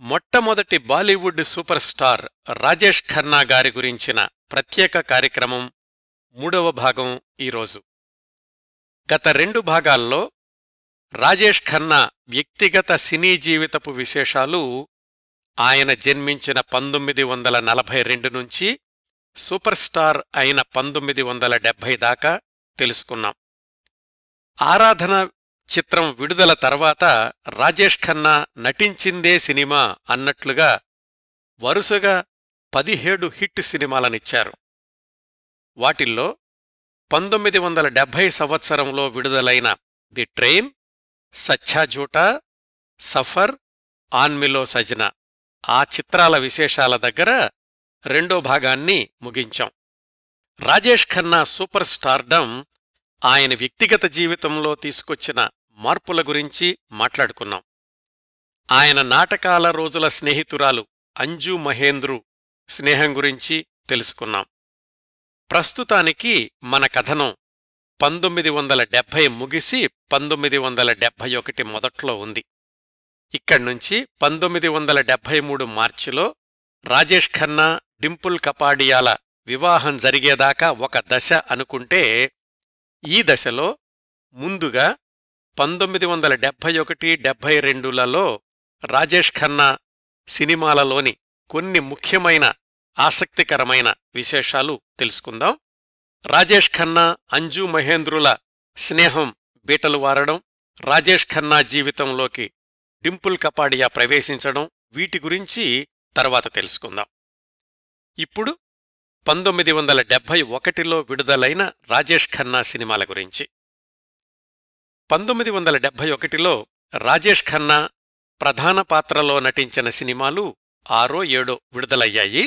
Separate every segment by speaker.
Speaker 1: మొట్టమొదటి Bollywood super star Rajesh Khanna గారి గురించిన ప్రత్యేక కార్యక్రమం మూడవ భాగం ఈరోజు. గత 2 భాగాల్లో రాజేష్ ఖన్నా వ్యక్తిగత సినీ జీవితపు విశేషాలు, ఆయన జన్మించిన 1942 నుంచి సూపర్ స్టార్ అయిన 1970 దాకా తెలుసుకున్నాం. ఆరాధన చిత్రం విడుదల తర్వాత రాజేష్ ఖన్నా నటించిందే సినిమా అన్నట్లుగా వరుసగా 17 హిట్ సినిమాలనిచ్చారు. వాటిల్లో 1970 సంవత్సరంలో విడుదలైన ది ట్రైన్, సచ్చా ఝూఠా, సఫర్, ఆన్మిలో సజ్నా ఆ చిత్రాల విశేషాల దగ్గర రెండో భాగాన్ని ముగించాం. రాజేష్ ఖన్నా సూపర్ స్టార్డమ్, ఆయన వ్యక్తిగత జీవితంలో తీసుకొచ్చిన మార్పుల గురించి మాట్లాడుకున్నాం. ఆయన నాటకాల రోజుల స్నేహితురాలు అంజు మహేంద్రు స్నేహం గురించి తెలుసుకున్నాం. ప్రస్తుతానికి మన కథనం 1970 ముగిసి 1971 మొదట్లో ఉంది. ఇక్కడ్నుంచి 1973 మార్చిలో రాజేష్ ఖన్నా, డింపుల్ కపాడియాల వివాహం జరిగేదాకా ఒక దశ అనుకుంటే, ఈ దశలో ముందుగా 1971-72లలో రాజేష్ ఖన్నా సినిమాలలోని కొన్ని ముఖ్యమైన ఆసక్తికరమైన విశేషాలు తెలుసుకుందాం. రాజేష్ ఖన్నా, అంజు మహేంద్రుల స్నేహం బీటలు వారడం, రాజేష్ ఖన్నా జీవితంలోకి డింపుల్ కపాడియా ప్రవేశించడం, వీటి గురించి తర్వాత తెలుసుకుందాం. ఇప్పుడు 1971లో విడుదలైన రాజేష్ ఖన్నా సినిమాల గురించి. 1971లో రాజేష్ ఖన్నా ప్రధాన పాత్రలో నటించిన సినిమాలు 6-7 విడుదలయ్యాయి.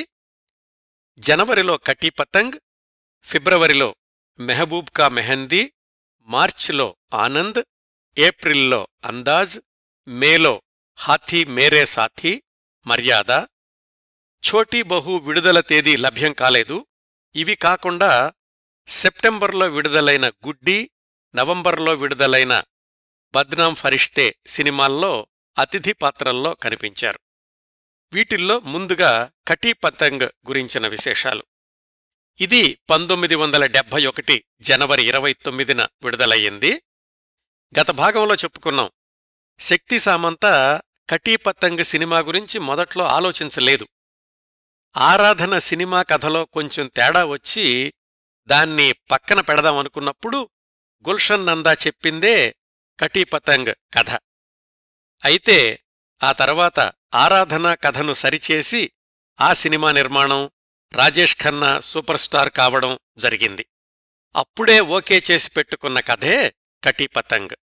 Speaker 1: జనవరిలో కటీ పతంగ్, ఫిబ్రవరిలో మెహబూబ్ కా మెహందీ, మార్చిలో ఆనంద్, ఏప్రిల్లో అందాజ్, మేలో హాథీ మేరే సాథీ, మర్యాద. ఛోటీ బహూ విడుదల తేదీ లభ్యం కాలేదు. ఇవి కాకుండా సెప్టెంబర్లో విడుదలైన గుడ్డీ, నవంబర్లో విడుదలైన బద్నాం ఫరిష్తే సినిమాల్లో అతిథి పాత్రల్లో కనిపించారు. వీటిల్లో ముందుగా కటీ పతంగ్ గురించిన విశేషాలు. ఇది 1971 జనవరి 29న విడుదలయ్యింది. గత భాగంలో చెప్పుకున్నాం, శక్తి సామంత కటీ పతంగ్ సినిమా గురించి మొదట్లో ఆలోచించలేదు. ఆరాధన సినిమా కథలో కొంచెం తేడా వచ్చి దాన్ని పక్కన పెడదామనుకున్నప్పుడు గుల్షన్ నందా చెప్పిందే కటీ పతంగ్ కథ. అయితే ఆ తర్వాత ఆరాధన కథను సరిచేసి ఆ సినిమా నిర్మాణం, రాజేష్ ఖన్నా సూపర్ స్టార్ కావడం జరిగింది. అప్పుడే ఓకే చేసి పెట్టుకున్న కథే కటీ పతంగ్.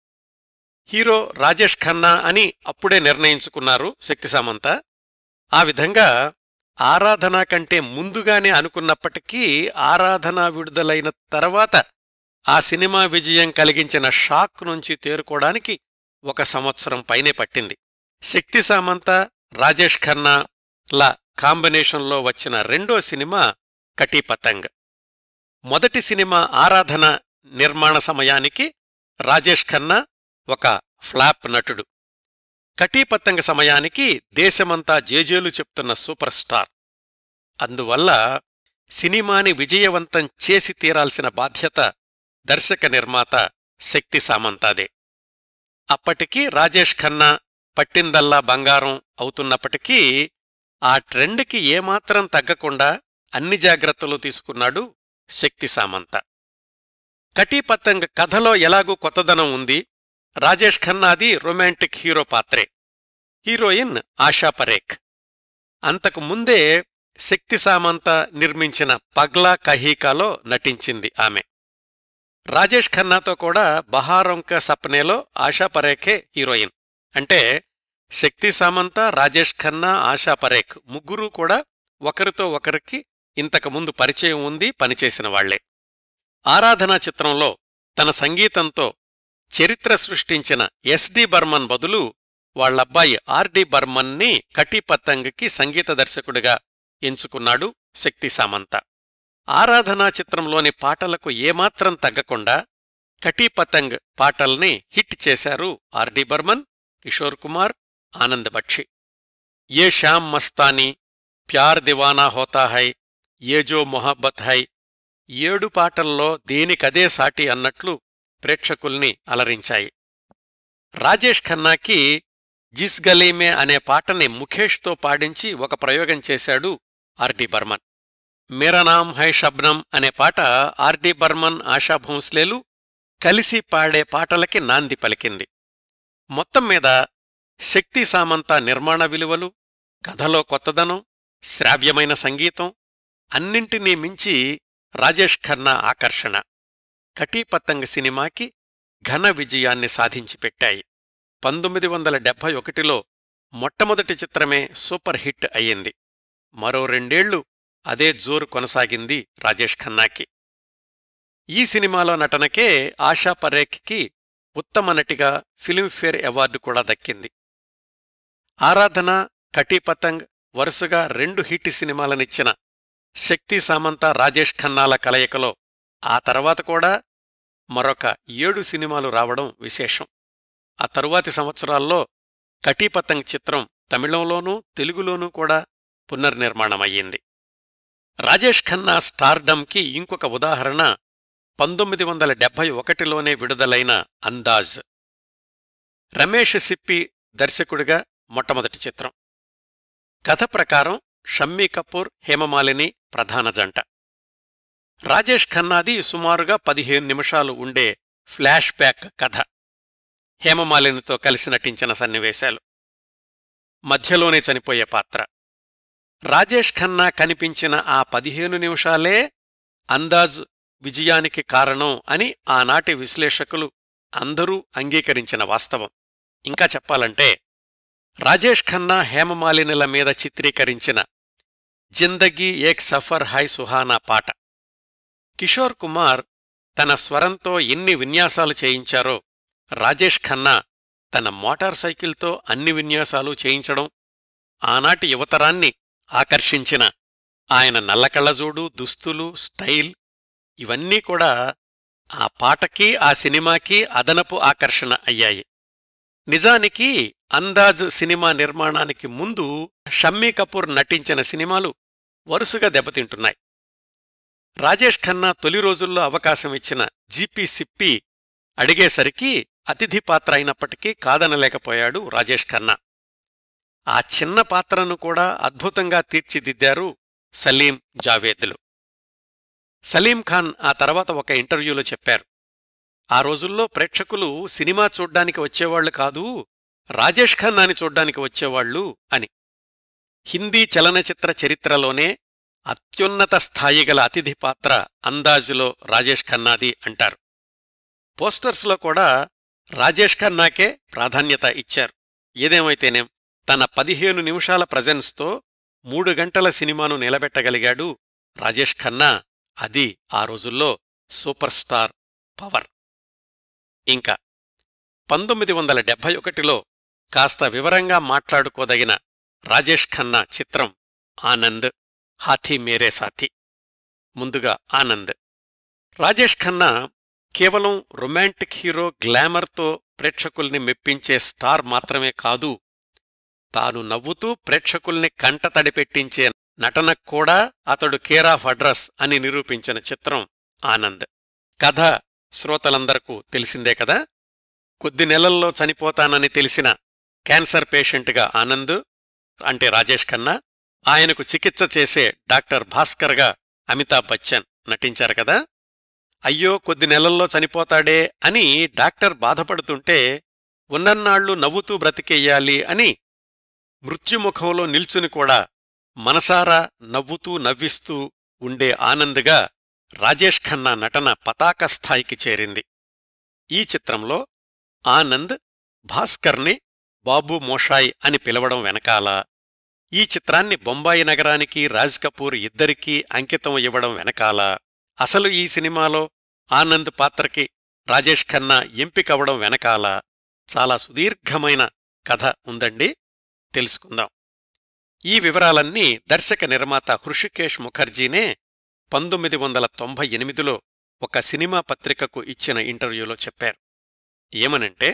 Speaker 1: హీరో రాజేష్ ఖన్నా అని అప్పుడే నిర్ణయించుకున్నారు శక్తి సామంత. ఆ విధంగా ఆరాధన కంటే ముందుగానే అనుకున్నప్పటికీ ఆరాధన విడుదలైన తర్వాత ఆ సినిమా విజయం కలిగించిన షాక్ నుంచి తేరుకోవడానికి 1 సంవత్సరం పైనే పట్టింది. శక్తి సామంత, రాజేష్ ఖన్నాల కాంబినేషన్లో వచ్చిన రెండో సినిమా కటీ పతంగ్. మొదటి సినిమా ఆరాధన నిర్మాణ సమయానికి రాజేష్ ఖన్నా ఒక ఫ్లాప్ నటుడు. కటీ పతంగ్ సమయానికి దేశమంతా జేజేలు చెప్తున్న సూపర్ స్టార్. అందువల్ల సినిమాని విజయవంతం చేసి తీరాల్సిన బాధ్యత దర్శక నిర్మాత శక్తి సామంతాదే. అప్పటికీ రాజేష్ ఖన్నా పట్టిందల్లా బంగారం అవుతున్నప్పటికీ ఆ ట్రెండ్కి ఏమాత్రం తగ్గకుండా అన్ని జాగ్రత్తలు తీసుకున్నాడు శక్తి సామంత. కటీ పతంగ్ కథలో ఎలాగూ కొత్తదనం ఉంది. రాజేష్ ఖన్నాది రొమాంటిక్ హీరో పాత్రే. హీరోయిన్ ఆశా పరేఖ్. అంతకు ముందే శక్తి సామంత నిర్మించిన పగ్లా కహీకాలో నటించింది ఆమె. రాజేష్ ఖన్నాతో కూడా బహారోం కా సప్నేలో ఆశా పరేఖే హీరోయిన్. అంటే శక్తి సామంత, రాజేష్ ఖన్నా, ఆశా పరేఖ్ ముగ్గురూ కూడా ఒకరితో ఒకరికి ఇంతకుముందు పరిచయం ఉంది, పనిచేసిన వాళ్లే. ఆరాధనా చిత్రంలో తన సంగీతంతో చరిత్ర సృష్టించిన ఎస్.డి. బర్మన్ బదులు వాళ్లబ్బాయి ఆర్.డి. బర్మన్ని కటీ పతంగ్కి సంగీత దర్శకుడిగా ఎంచుకున్నాడు శక్తి సామంత. ఆరాధనా చిత్రంలోని పాటలకు ఏమాత్రం తగ్గకుండా కటీ పతంగ్ పాటల్ని హిట్ చేశారు ఆర్.డి. బర్మన్, కిషోర్ కుమార్, ఆనంద్ బక్షి. ఏ శ్యామ్ మస్తానీ, ప్యార్ దివానా హోతా హై, ఏ జో మొహబ్బత్ హై 7 పాటల్లో దేనికదే సాటి అన్నట్లు ప్రేక్షకుల్ని అలరించాయి. రాజేష్ ఖన్నాకి జిస్ గలీమే అనే పాటని ముఖేష్తో పాడించి ఒక ప్రయోగం చేశాడు ఆర్డి బర్మన్. మేరా నామ్ హై షబ్నం అనే పాట ఆర్డి బర్మన్, ఆశా భోంస్లేలు కలిసి పాడే పాటలకి నాంది పలికింది. మొత్తం మీద శక్తి సామంత నిర్మాణ విలువలు, కథలో కొత్తదనం, శ్రావ్యమైన సంగీతం అన్నింటినీ మించి రాజేష్ ఖన్నా ఆకర్షణ కటీపతంగ సినిమాకి ఘన విజయాన్ని సాధించిపెట్టాయి. 1971లో మొట్టమొదటి చిత్రమే సూపర్ హిట్ అయ్యింది. మరో 2 ఏళ్లు అదే జోరు కొనసాగింది రాజేష్ ఖన్నాకి. ఈ సినిమాలో నటనకే ఆశా పరేఖ్కి ఉత్తమ నటిగా ఫిల్మ్ఫేర్ అవార్డు కూడా దక్కింది. ఆరాధన, కటీపతంగ్ వరుసగా 2 హిట్ సినిమాలనిచ్చిన శక్తి సామంత, రాజేష్ ఖన్నాల కలయికలో ఆ తర్వాత కూడా మరొక 7 సినిమాలు రావడం విశేషం. ఆ తరువాతి సంవత్సరాల్లో కటీపతంగ్ చిత్రం తమిళంలోనూ తెలుగులోనూ కూడా పునర్నిర్మాణమయ్యింది. రాజేష్ ఖన్నా స్టార్డమ్కి ఇంకొక ఉదాహరణ 1971లోనే విడుదలైన అందాజ్. రమేష్ సిప్పి దర్శకుడిగా మొట్టమొదటి చిత్రం. కథ ప్రకారం షమ్మీ కపూర్, హేమమాలిని ప్రధాన జంట. రాజేష్ ఖన్నాది సుమారుగా 15 నిమిషాలు ఉండే ఫ్లాష్ బ్యాక్ కథ. హేమమాలినితో కలిసి నటించిన సన్నివేశాలు. మధ్యలోనే చనిపోయే పాత్ర. రాజేష్ ఖన్నా కనిపించిన ఆ 15 నిమిషాలే అందాజ్ విజయానికి కారణం అని ఆనాటి విశ్లేషకులు అందరూ అంగీకరించిన వాస్తవం. ఇంకా చెప్పాలంటే రాజేష్ ఖన్నా, హేమమాలినిల మీద చిత్రీకరించిన జిందగీ ఏక్ సఫర్ హై సుహానా పాట కిషోర్ కుమార్ తన స్వరంతో ఎన్ని విన్యాసాలు చేయించారో రాజేష్ ఖన్నా తన మోటార్ సైకిల్తో అన్ని విన్యాసాలు చేయించడం, ఆనాటి యువతరాన్ని ఆకర్షించిన ఆయన నల్లకళ్లజోడు, దుస్తులు, స్టైల్ ఇవన్నీ కూడా ఆ పాటకి, ఆ సినిమాకి అదనపు ఆకర్షణ అయ్యాయి. నిజానికి అందాజ్ సినిమా నిర్మాణానికి ముందు షమ్మీ కపూర్ నటించిన సినిమాలు వరుసగా దెబ్బతింటున్నాయి. రాజేష్ ఖన్నా తొలి రోజుల్లో అవకాశం ఇచ్చిన జీపీ సిప్పి అడిగేసరికి అతిథి పాత్ర అయినప్పటికీ కాదనలేకపోయాడు రాజేష్ ఖన్నా. ఆ చిన్న పాత్రను కూడా అద్భుతంగా తీర్చిదిద్దారు సలీం, జావేద్లు. సలీం ఖాన్ ఆ తర్వాత ఒక ఇంటర్వ్యూలో చెప్పారు, ఆ రోజుల్లో ప్రేక్షకులు సినిమా చూడ్డానికి వచ్చేవాళ్లు కాదు, రాజేష్ ఖన్నాని చూడ్డానికి వచ్చేవాళ్లు అని. హిందీ చలనచిత్ర చరిత్రలోనే అత్యున్నత స్థాయిగల అతిథి పాత్ర అందాజులో రాజేష్ ఖన్నాది అంటారు. పోస్టర్స్లో కూడా రాజేష్ ఖన్నాకే ప్రాధాన్యత ఇచ్చారు. ఏదేమైతేనేం తన 15 నిమిషాల ప్రజెన్స్తో 3 గంటల సినిమాను నిలబెట్టగలిగాడు రాజేష్ ఖన్నా. అది ఆ రోజుల్లో సూపర్ స్టార్ పవర్. ఇంకా 1971లో కాస్త వివరంగా మాట్లాడుకోదగిన రాజేష్ ఖన్నా చిత్రం ఆనంద్, హాథీ మేరే సాథీ. ముందుగా ఆనంద్. రాజేష్ ఖన్నా కేవలం రొమాంటిక్ హీరో, గ్లామర్తో ప్రేక్షకుల్ని మెప్పించే స్టార్ మాత్రమే కాదు, తాను నవ్వుతూ ప్రేక్షకుల్ని కంటతడిపెట్టించే నటనక్కూడా అతడు కేర్ ఆఫ్ అడ్రస్ అని నిరూపించిన చిత్రం ఆనంద్. కథ శ్రోతలందరకు తెలిసిందే కదా. కొద్ది నెలల్లో చనిపోతానని తెలిసిన క్యాన్సర్ పేషెంట్గా ఆనంద్ అంటే రాజేష్ ఖన్నా, ఆయనకు చికిత్స చేసే డాక్టర్ భాస్కర్గా అమితాబ్ బచ్చన్ నటించారు కదా. అయ్యో కొద్ది నెలల్లో చనిపోతాడే అని డాక్టర్ బాధపడుతుంటే ఉన్నన్నాళ్లు నవ్వుతూ బ్రతికెయ్యాలి అని మృత్యుముఖంలో నిల్చుని కూడా మనసారా నవ్వుతూ నవ్విస్తూ ఉండే ఆనంద్గా రాజేష్ ఖన్నా నటన పతాకస్థాయికి చేరింది. ఈ చిత్రంలో ఆనంద్ భాస్కర్ని బాబూ మోషాయ్ అని పిలవడం వెనకాల, ఈ చిత్రాన్ని బొంబాయి నగరానికి రాజ్ కపూర్ ఇద్దరికీ అంకితం ఇవ్వడం వెనకాల, అసలు ఈ సినిమాలో ఆనంద్ పాత్రకి రాజేష్ ఖన్నా ఎంపికవడం వెనకాల చాలా సుదీర్ఘమైన కథ ఉందండి. తెలుసుకుందాం. ఈ వివరాలన్నీ దర్శక నిర్మాత హృషికేశ్ ముఖర్జీనే 1998లో ఒక సినిమా పత్రికకు ఇచ్చిన ఇంటర్వ్యూలో చెప్పారు. ఏమనంటే,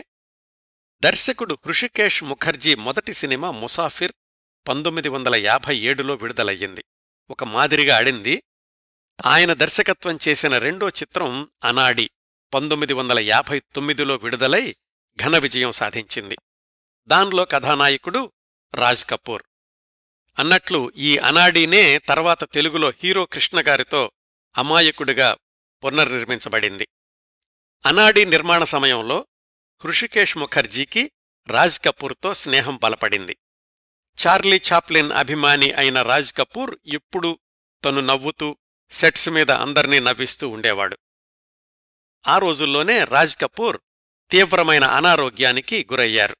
Speaker 1: దర్శకుడు హృషికేశ్ ముఖర్జీ మొదటి సినిమా ముసాఫిర్ 1957లో విడుదలయ్యింది. ఒక మాదిరిగా ఆడింది. ఆయన దర్శకత్వం చేసిన రెండో చిత్రం అనాడి 1959లో విడుదలై ఘన విజయం సాధించింది. దానిలో కథానాయకుడు రాజ్ కపూర్. అన్నట్లు ఈ అనాడీనే తర్వాత తెలుగులో హీరో కృష్ణగారితో అమాయకుడిగా పునర్నిర్మించబడింది. అనాడీ నిర్మాణ సమయంలో హృషికేశ్ ముఖర్జీకి రాజ్ కపూర్తో స్నేహం బలపడింది. చార్లీ చాప్లిన్ అభిమాని అయిన రాజ్ కపూర్ ఎప్పుడూ తను నవ్వుతూ సెట్స్ మీద అందర్నీ నవ్విస్తూ ఉండేవాడు. ఆ రోజుల్లోనే రాజ్ కపూర్ తీవ్రమైన అనారోగ్యానికి గురయ్యారు.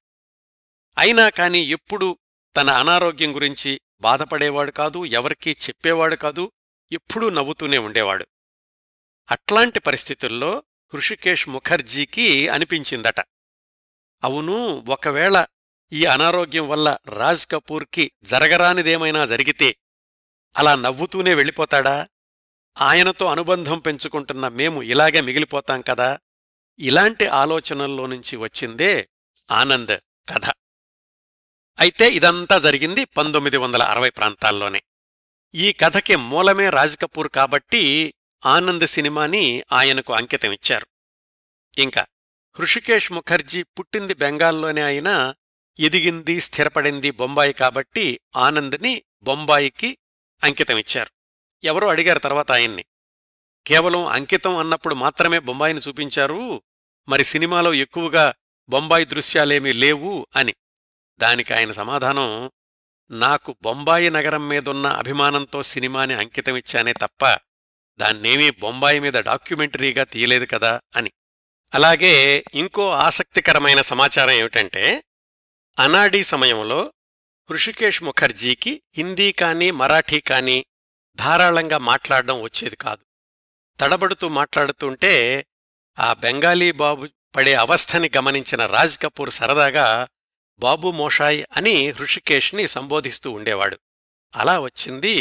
Speaker 1: అయినా కాని ఎప్పుడూ తన అనారోగ్యం గురించి బాధపడేవాడు కాదు, ఎవరికీ చెప్పేవాడు కాదు, ఎప్పుడూ నవ్వుతూనే ఉండేవాడు. అట్లాంటి పరిస్థితుల్లో హృషికేశ్ ముఖర్జీకి అనిపించిందట, అవును, ఒకవేళ ఈ అనారోగ్యం వల్ల రాజ్ కపూర్కి జరగరానిదేమైనా జరిగితే అలా నవ్వుతూనే వెళ్ళిపోతాడా? ఆయనతో అనుబంధం పెంచుకుంటున్న మేము ఇలాగే మిగిలిపోతాం కదా. ఇలాంటి ఆలోచనల్లోనుంచి వచ్చిందే ఆనంద్ కథ. అయితే ఇదంతా జరిగింది 1960 ప్రాంతాల్లోనే. ఈ కథకి మూలమే రాజ్ కపూర్ కాబట్టి ఆనంద్ సినిమాని ఆయనకు అంకితమిచ్చారు. ఇంకా హృషికేశ్ ముఖర్జీ పుట్టింది బెంగాల్లోనే అయినా ఎదిగింది స్థిరపడింది బొంబాయి కాబట్టి ఆనంద్ని బొంబాయికి అంకితమిచ్చారు. ఎవరో అడిగారు తర్వాత ఆయన్ని, కేవలం అంకితం అన్నప్పుడు మాత్రమే బొంబాయిని చూపించారు, మరి సినిమాలో ఎక్కువగా బొంబాయి దృశ్యాలేమీ లేవు అని. దానికి ఆయన సమాధానం, నాకు బొంబాయి నగరం మీదున్న అభిమానంతో సినిమాని అంకితమిచ్చానే తప్ప దాన్నేమీ బొంబాయి మీద డాక్యుమెంటరీగా తీయలేదు కదా అని. అలాగే ఇంకో ఆసక్తికరమైన సమాచారం ఏమిటంటే, అనాడీ సమయంలో హృషికేశ్ ముఖర్జీకి హిందీ కానీ మరాఠీ కానీ ధారాళంగా మాట్లాడడం వచ్చేది కాదు. తడబడుతూ మాట్లాడుతుంటే ఆ బెంగాలీ బాబు పడే అవస్థని గమనించిన రాజ్ కపూర్ సరదాగా బాబు మోషాయ్ అని హృషికేశ్ని సంబోధిస్తూ ఉండేవాడు. అలా వచ్చింది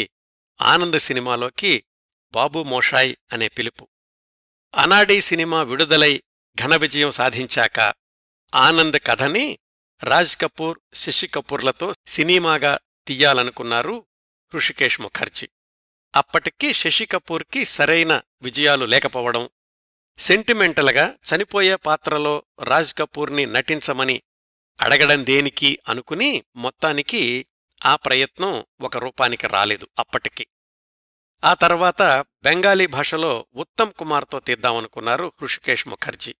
Speaker 1: ఆనంద్ సినిమాలోకి బాబు మోషాయ్ అనే పిలుపు. అనాడీ సినిమా విడుదలై ఘన విజయం సాధించాక ఆనంద్ కథని రాజ్ కపూర్, శశి కపూర్లతో సినిమాగా తీయాలనుకున్నారు హృషికేశ్ ముఖర్జీ. అప్పటికి శశి కపూర్కి సరైన విజయాలు లేకపోవడం, సెంటిమెంటల్గా చనిపోయే పాత్రలో రాజ్ కపూర్ని నటించమని అడగడం దేనికి అనుకుని మొత్తానికి ఆ ప్రయత్నం ఒక రూపానికి రాలేదు అప్పటికి. ఆ తర్వాత బెంగాలీ భాషలో ఉత్తమ్ కుమార్తో తీద్దామనుకున్నారు హృషికేశ్ ముఖర్జీ.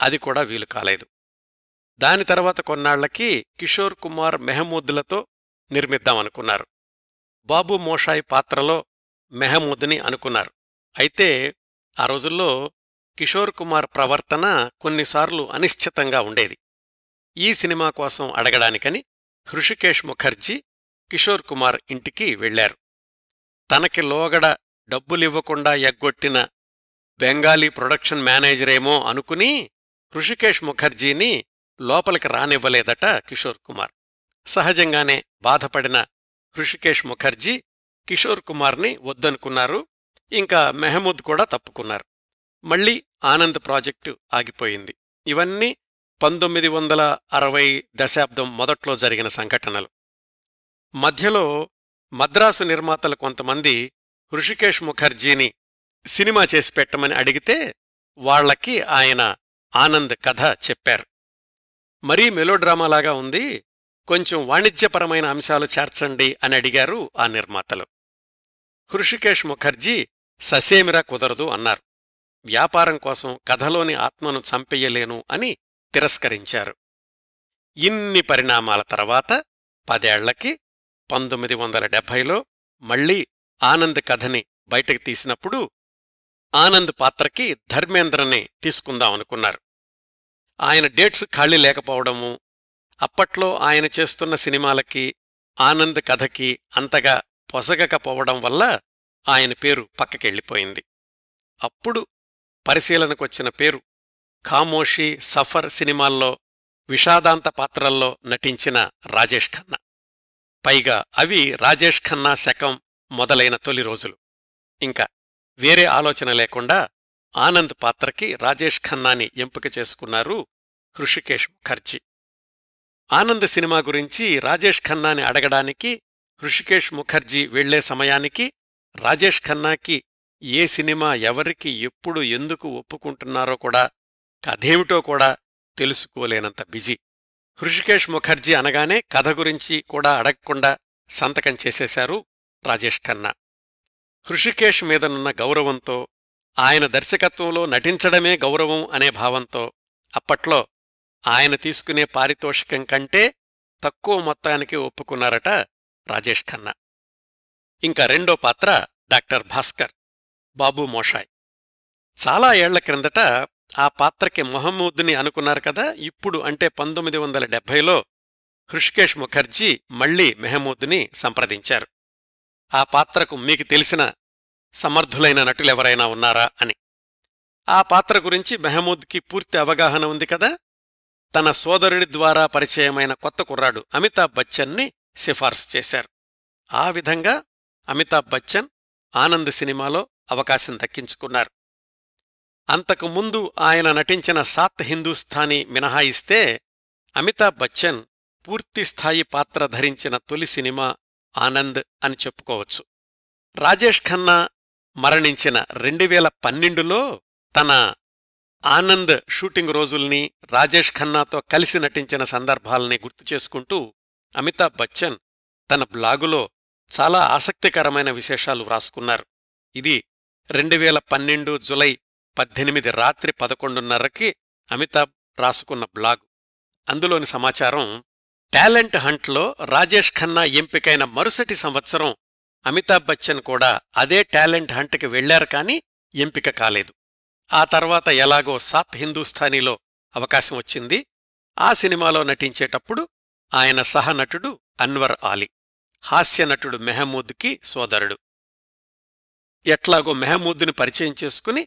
Speaker 1: అది కూడా వీలు కాలేదు. దాని తర్వాత కొన్నాళ్లకి కిషోర్ కుమార్, మెహమూద్లతో నిర్మిద్దామనుకున్నారు. బాబు మోషాయ్ పాత్రలో మెహమూద్ని అనుకున్నారు. అయితే ఆ రోజుల్లో కిషోర్ కుమార్ ప్రవర్తన కొన్నిసార్లు అనిశ్చితంగా ఉండేది. ఈ సినిమా కోసం అడగడానికని హృషికేశ్ ముఖర్జీ కిషోర్ కుమార్ ఇంటికి వెళ్లారు. తనకి లోగడ డబ్బులివ్వకుండా ఎగ్గొట్టిన బెంగాలీ ప్రొడక్షన్ మేనేజరేమో అనుకుని హృషికేశ్ ముఖర్జీని లోపలికి రానివ్వలేదట కిషోర్ కుమార్. సహజంగానే బాధపడిన హృషికేశ్ ముఖర్జీ కిషోర్ కుమార్ని వద్దనుకున్నారు. ఇంకా మెహమూద్ కూడా తప్పుకున్నారు. మళ్లీ ఆనంద్ ప్రాజెక్టు ఆగిపోయింది. ఇవన్నీ 1960 దశాబ్దం మొదట్లో జరిగిన సంఘటనలు. మధ్యలో మద్రాసు నిర్మాతలు కొంతమంది హృషికేశ్ ముఖర్జీని సినిమా చేసి పెట్టమని అడిగితే వాళ్లకి ఆయన ఆనంద్ కథ చెప్పారు. మరీ మెలోడ్రామాలాగా ఉంది, కొంచెం వాణిజ్యపరమైన అంశాలు చేర్చండి అని అడిగారు ఆ నిర్మాతలు. హృషికేశ్ ముఖర్జీ ససేమిరా కుదరదు అన్నారు. వ్యాపారం కోసం కథలోని ఆత్మను చంపెయ్యలేను అని తిరస్కరించారు. ఇన్ని పరిణామాల తర్వాత 10 ఏళ్లకి 1970లో మళ్లీ ఆనంద్ కథని బయటకు తీసినప్పుడు ఆనంద్ పాత్రకి ధర్మేంద్రని తీసుకుందామనుకున్నారు. ఆయన డేట్స్ ఖాళీ లేకపోవడము, అప్పట్లో ఆయన చేస్తున్న సినిమాలకి ఆనంద్ కథకి అంతగా పొసగకపోవడం వల్ల ఆయన పేరు పక్కకెళ్ళిపోయింది. అప్పుడు పరిశీలనకొచ్చిన పేరు ఖామోషీ, సఫర్ సినిమాల్లో విషాదాంత పాత్రల్లో నటించిన రాజేష్ ఖన్నా. పైగా అవి రాజేష్ ఖన్నా శకం మొదలైన తొలి రోజులు. ఇంకా వేరే ఆలోచన లేకుండా ఆనంద్ పాత్రకి రాజేష్ ఖన్నాని ఎంపిక చేసుకున్నారు హృషికేశ్ ముఖర్జీ. ఆనంద్ సినిమా గురించి రాజేష్ ఖన్నాని అడగడానికి హృషికేశ్ ముఖర్జీ వెళ్లే సమయానికి రాజేష్ ఖన్నాకి ఏ సినిమా ఎవరికి ఎప్పుడు ఎందుకు ఒప్పుకుంటున్నారో కూడా కథేమిటో కూడా తెలుసుకోలేనంత బిజీ. హృషికేశ్ ముఖర్జీ అనగానే కథ గురించి కూడా అడగకుండా సంతకం చేసేశారు రాజేష్ ఖన్నా. హృషికేశ్ మీదనున్న గౌరవంతో, ఆయన దర్శకత్వంలో నటించడమే గౌరవం అనే భావంతో అప్పట్లో ఆయన తీసుకునే పారితోషికం కంటే తక్కువ మొత్తానికి ఒప్పుకున్నారట రాజేష్ ఖన్నా. ఇంకా రెండో పాత్ర డాక్టర్ భాస్కర్, బాబూ మోషాయ్. చాలా ఏళ్ల క్రిందట ఆ పాత్రకి మొహమ్మూద్ని అనుకున్నారు కదా. ఇప్పుడు అంటే 1970లో హృషికేశ్ ముఖర్జీ మళ్లీ మెహమూద్ని సంప్రదించారు. ఆ పాత్రకు మీకు తెలిసిన సమర్థులైన నటులెవరైనా ఉన్నారా అని. ఆ పాత్ర గురించి మెహమూద్కి పూర్తి అవగాహన ఉంది కదా. తన సోదరుడి ద్వారా పరిచయమైన కొత్త కుర్రాడు అమితాబ్ బచ్చన్ని సిఫార్సు చేశారు. ఆ విధంగా అమితాబ్ బచ్చన్ ఆనంద్ సినిమాలో అవకాశం దక్కించుకున్నారు. అంతకుముందు ఆయన నటించిన సాత్ హిందూస్థానీ మినహాయిస్తే అమితాబ్ బచ్చన్ పూర్తిస్థాయి పాత్ర ధరించిన తొలి సినిమా ఆనంద్ అని చెప్పుకోవచ్చు. రాజేష్ ఖన్నా మరణించిన 2012లో తన ఆనంద్ షూటింగ్ రోజుల్ని, రాజేష్ ఖన్నాతో కలిసి నటించిన సందర్భాల్ని గుర్తుచేసుకుంటూ అమితాబ్ బచ్చన్ తన బ్లాగులో చాలా ఆసక్తికరమైన విశేషాలు వ్రాసుకున్నారు. ఇది 2012 జులై 18 రాత్రి 11:30కి అమితాబ్ రాసుకున్న బ్లాగు. అందులోని సమాచారం: టాలెంట్ హంట్లో రాజేష్ ఖన్నా ఎంపికైన మరుసటి సంవత్సరం అమితాబ్ బచ్చన్ కూడా అదే టాలెంట్ హంట్కి వెళ్లారు, కానీ ఎంపిక కాలేదు. ఆ తర్వాత ఎలాగో సాత్ హిందూస్థానీలో అవకాశం వచ్చింది. ఆ సినిమాలో నటించేటప్పుడు ఆయన సహనటుడు అన్వర్ ఆలీ, హాస్యనటుడు మెహమూద్కి సోదరుడు. ఎట్లాగో మెహమూద్ని పరిచయం చేసుకుని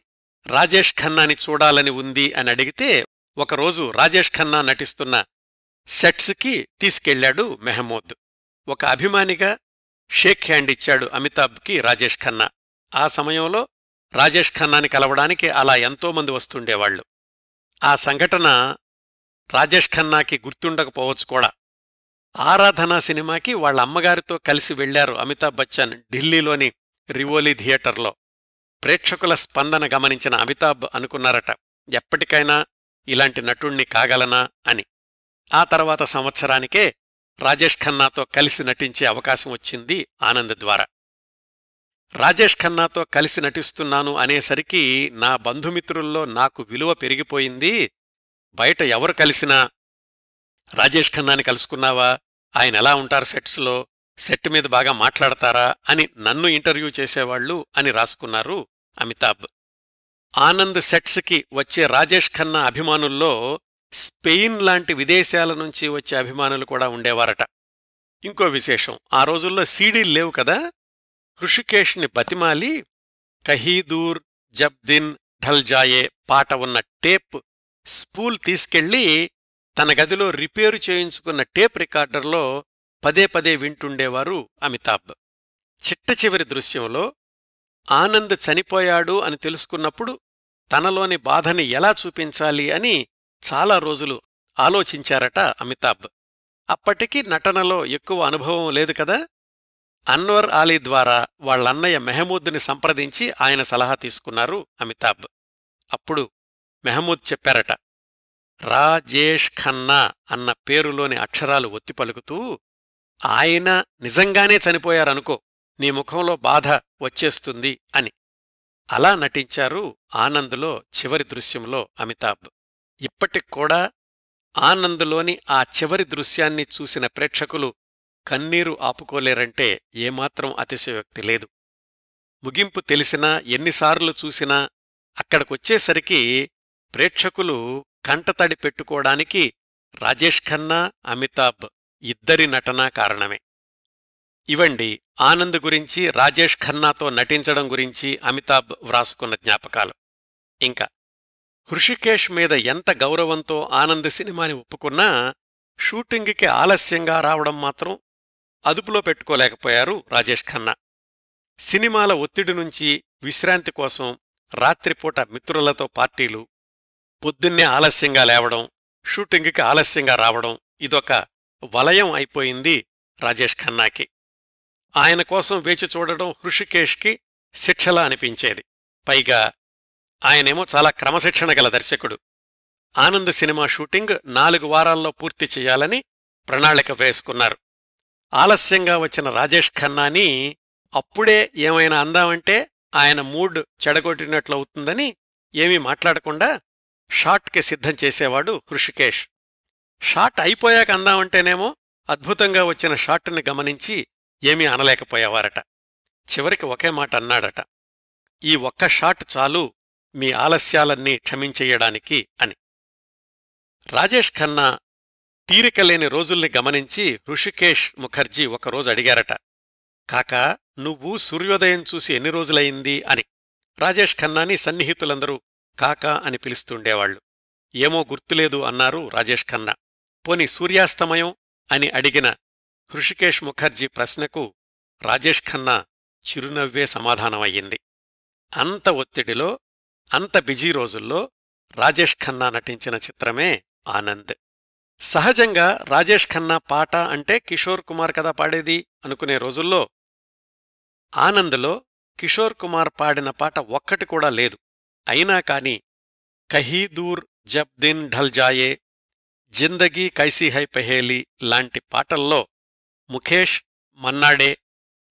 Speaker 1: రాజేష్ ఖన్నాని చూడాలని ఉంది అని అడిగితే ఒకరోజు రాజేష్ ఖన్నా నటిస్తున్న సెట్స్కి తీసుకెళ్లాడు మెహమూద్. ఒక అభిమానిగా షేక్ హ్యాండ్ ఇచ్చాడు అమితాబ్కి రాజేష్ ఖన్నా. ఆ సమయంలో రాజేష్ ఖన్నాని కలవడానికి అలా ఎంతోమంది వస్తుండేవాళ్లు. ఆ సంఘటన రాజేష్ ఖన్నాకి గుర్తుండకపోవచ్చు కూడా. ఆరాధనా సినిమాకి వాళ్ల అమ్మగారితో కలిసి వెళ్లారు అమితాబ్ బచ్చన్ ఢిల్లీలోని రివోలీ థియేటర్లో. ప్రేక్షకుల స్పందన గమనించిన అమితాబ్ అనుకున్నారట, ఎప్పటికైనా ఇలాంటి నటుణ్ణి కాగలనా అని. ఆ తర్వాత సంవత్సరానికే రాజేష్ ఖన్నాతో కలిసి నటించే అవకాశం వచ్చింది ఆనంద్ ద్వారా. రాజేష్ ఖన్నాతో కలిసి నటిస్తున్నాను అనేసరికి నా బంధుమిత్రుల్లో నాకు విలువ పెరిగిపోయింది. బయట ఎవరు కలిసినా రాజేష్ ఖన్నాని కలుసుకున్నావా, ఆయన ఎలా ఉంటారు సెట్స్లో, సెట్ మీద బాగా మాట్లాడతారా అని నన్ను ఇంటర్వ్యూ చేసేవాళ్లు అని రాసుకున్నారు అమితాబ్. ఆనంద్ సెట్స్కి వచ్చే రాజేష్ ఖన్నా అభిమానుల్లో స్పెయిన్ లాంటి విదేశాల నుంచి వచ్చే అభిమానులు కూడా ఉండేవారట. ఇంకో విశేషం, ఆ రోజుల్లో సీడీలు లేవు కదా. హృషికేశ్ని బతిమాలి కహీదూర్ జబ్ దిన్ ఢల్ జాయే పాట ఉన్న టేప్ స్పూల్ తీసుకెళ్లి తన గదిలో రిపేరు చేయించుకున్న టేప్ రికార్డర్లో పదే పదే వింటుండేవారు అమితాబ్. చిట్ట చివరి దృశ్యంలో ఆనంద్ చనిపోయాడు అని తెలుసుకున్నప్పుడు తనలోని బాధని ఎలా చూపించాలి అని చాలా రోజులు ఆలోచించారట అమితాబ్. అప్పటికి నటనలో ఎక్కువ అనుభవం లేదు కదా. అన్వర్ ఆలీ ద్వారా వాళ్లన్నయ్య మెహమూద్ని సంప్రదించి ఆయన సలహా తీసుకున్నారు అమితాబ్. అప్పుడు మెహమూద్ చెప్పారట, రాజేష్ ఖన్నా అన్న పేరులోని అక్షరాలు ఒత్తి పలుకుతూ, ఆయన నిజంగానే చనిపోయారనుకో, నీ ముఖంలో బాధ వచ్చేస్తుంది అని. అలా నటించారు ఆనంద్లో చివరి దృశ్యంలో అమితాబ్. ఇప్పటిక్కూడా ఆనంద్లోని ఆ చివరి దృశ్యాన్ని చూసిన ప్రేక్షకులు కన్నీరు ఆపుకోలేరంటే ఏమాత్రం అతిశయోక్తి లేదు. ముగింపు తెలిసినా, ఎన్నిసార్లు చూసినా అక్కడికొచ్చేసరికి ప్రేక్షకులు కంటతడి పెట్టుకోవడానికి రాజేష్ ఖన్నా, అమితాబ్ ఇద్దరి నటనా కారణమే. ఇవండి ఆనంద్ గురించి, రాజేష్ ఖన్నాతో నటించడం గురించి అమితాబ్ వ్రాసుకున్న జ్ఞాపకాలు. ఇంకా హృషికేశ్ మీద ఎంత గౌరవంతో ఆనంద్ సినిమాని ఒప్పుకున్నా షూటింగ్కి ఆలస్యంగా రావడం మాత్రం అదుపులో పెట్టుకోలేకపోయారు రాజేష్ ఖన్నా. సినిమాల ఒత్తిడి నుంచి విశ్రాంతి కోసం రాత్రిపూట మిత్రులతో పార్టీలు, పొద్దున్నే ఆలస్యంగా లేవడం, షూటింగ్కి ఆలస్యంగా రావడం ఇదొక వలయం అయిపోయింది రాజేష్ ఖన్నాకి. ఆయన కోసం వేచి చూడడం హృషికేష్కి శిక్షలా అనిపించేది. పైగా ఆయనేమో చాలా క్రమశిక్షణ గల దర్శకుడు. ఆనంద్ సినిమా షూటింగ్ 4 వారాల్లో పూర్తి చెయ్యాలని ప్రణాళిక వేసుకున్నారు. ఆలస్యంగా వచ్చిన రాజేష్ ఖన్నాని అప్పుడే ఏమైనా అందామంటే ఆయన మూడ్ చెడగొట్టినట్లవుతుందని ఏమీ మాట్లాడకుండా షాట్కి సిద్ధం చేసేవాడు హృషికేష్. షాట్ అయిపోయాక అందామంటేనేమో అద్భుతంగా వచ్చిన షాట్ని గమనించి ఏమీ అనలేకపోయేవారట. చివరికి ఒకే మాట అన్నాడట, ఈ ఒక్క షాట్ చాలు మీ ఆలస్యాలన్నీ క్షమించెయ్యడానికి అని. రాజేష్ ఖన్నా తీరికలేని రోజుల్ని గమనించి హృషికేష్ ముఖర్జీ ఒకరోజు అడిగారట, కాకా నువ్వు సూర్యోదయం చూసి ఎన్ని రోజులయింది అని. రాజేష్ ఖన్నాని సన్నిహితులందరూ కాకా అని పిలుస్తుండేవాళ్లు. ఏమో గుర్తులేదు అన్నారు రాజేష్ ఖన్నా. పోని సూర్యాస్తమయం అని అడిగిన హృషికేష్ ముఖర్జీ ప్రశ్నకు రాజేష్ ఖన్నా చిరునవ్వే సమాధానమయ్యింది. అంత ఒత్తిడిలో, అంత బిజీ రోజుల్లో రాజేష్ ఖన్నా నటించిన చిత్రమే ఆనంద్. సహజంగా రాజేష్ ఖన్నా పాట అంటే కిషోర్ కుమార్ కదా పాడేది అనుకునే రోజుల్లో ఆనంద్లో కిషోర్ కుమార్ పాడిన పాట ఒక్కటి కూడా లేదు. అయినా కాని కహీ దూర్ జబ్ దిన్ ఢల్ జాయే, జిందగీ కైసీ హై పహేలీ లాంటి పాటల్లో ముఖేష్, మన్నాడే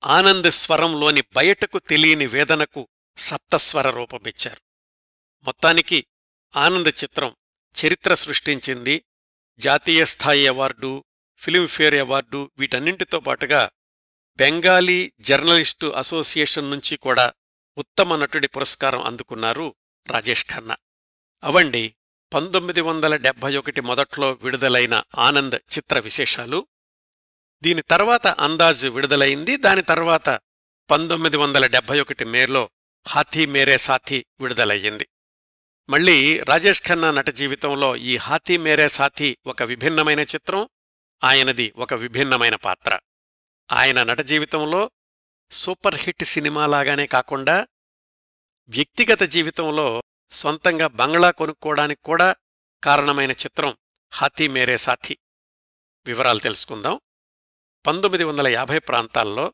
Speaker 1: ఆనంద్ స్వరంలోని బయటకు తెలియని వేదనకు సప్తస్వర రూపమిచ్చారు. మొత్తానికి ఆనంద్ చిత్రం చరిత్ర సృష్టించింది. జాతీయ స్థాయి అవార్డు, ఫిల్మ్ఫేర్ అవార్డు వీటన్నింటితో పాటుగా బెంగాలీ జర్నలిస్టు అసోసియేషన్ నుంచి కూడా ఉత్తమ నటుడి పురస్కారం అందుకున్నారు రాజేష్ ఖన్నా. అవండి 1971 మొదట్లో విడుదలైన ఆనంద్ చిత్ర విశేషాలు. దీని తర్వాత అందాజ్ విడుదలైంది. దాని తర్వాత 1971 మేలో హాథీ మేరే సాథీ విడుదలయ్యింది. మళ్లీ రాజేష్ ఖన్నా నట జీవితంలో ఈ హాథీ మేరే సాథీ ఒక విభిన్నమైన చిత్రం, ఆయనది ఒక విభిన్నమైన పాత్ర. ఆయన నట జీవితంలో సూపర్ హిట్ సినిమాలాగానే కాకుండా వ్యక్తిగత జీవితంలో సొంతంగా బంగ్లా కొనుక్కోవడానికి కూడా కారణమైన చిత్రం హాథీ మేరే సాథీ. వివరాలు తెలుసుకుందాం. 1950 ప్రాంతాల్లో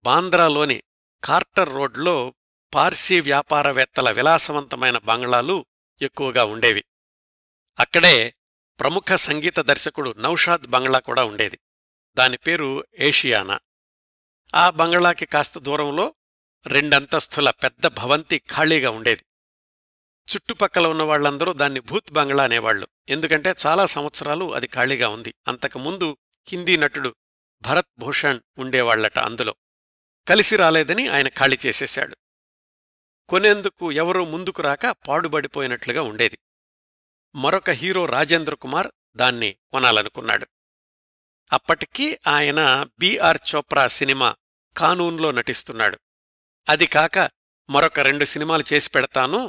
Speaker 1: బాంద్రాలోని కార్టర్ రోడ్లో పార్సీ వ్యాపారవేత్తల విలాసవంతమైన బంగ్లాలు ఎక్కువగా ఉండేవి. అక్కడే ప్రముఖ సంగీత దర్శకుడు నౌషాద్ బంగ్లా కూడా ఉండేది. దాని పేరు ఏషియానా. ఆ బంగ్లాకి కాస్త దూరంలో 2 అంతస్తుల పెద్ద భవంతి ఖాళీగా ఉండేది. చుట్టుపక్కల ఉన్నవాళ్లందరూ దాన్ని భూత్ బంగ్లా అనేవాళ్లు. ఎందుకంటే చాలా సంవత్సరాలు అది ఖాళీగా ఉంది. అంతకుముందు హిందీ నటుడు భరత్ భూషణ్ ఉండేవాళ్లట అందులో. కలిసి రాలేదని ఆయన ఖాళీ చేసేశాడు. కొనేందుకు ఎవరూ ముందుకు రాక పాడుబడిపోయినట్లుగా ఉండేది. మరొక హీరో రాజేంద్ర కుమార్ దాన్ని కొనాలనుకున్నాడు. అప్పటికీ ఆయన బిఆర్ చోప్రా సినిమా కానూన్లో నటిస్తున్నాడు. అది కాక మరొక 2 సినిమాలు చేసి పెడతాను,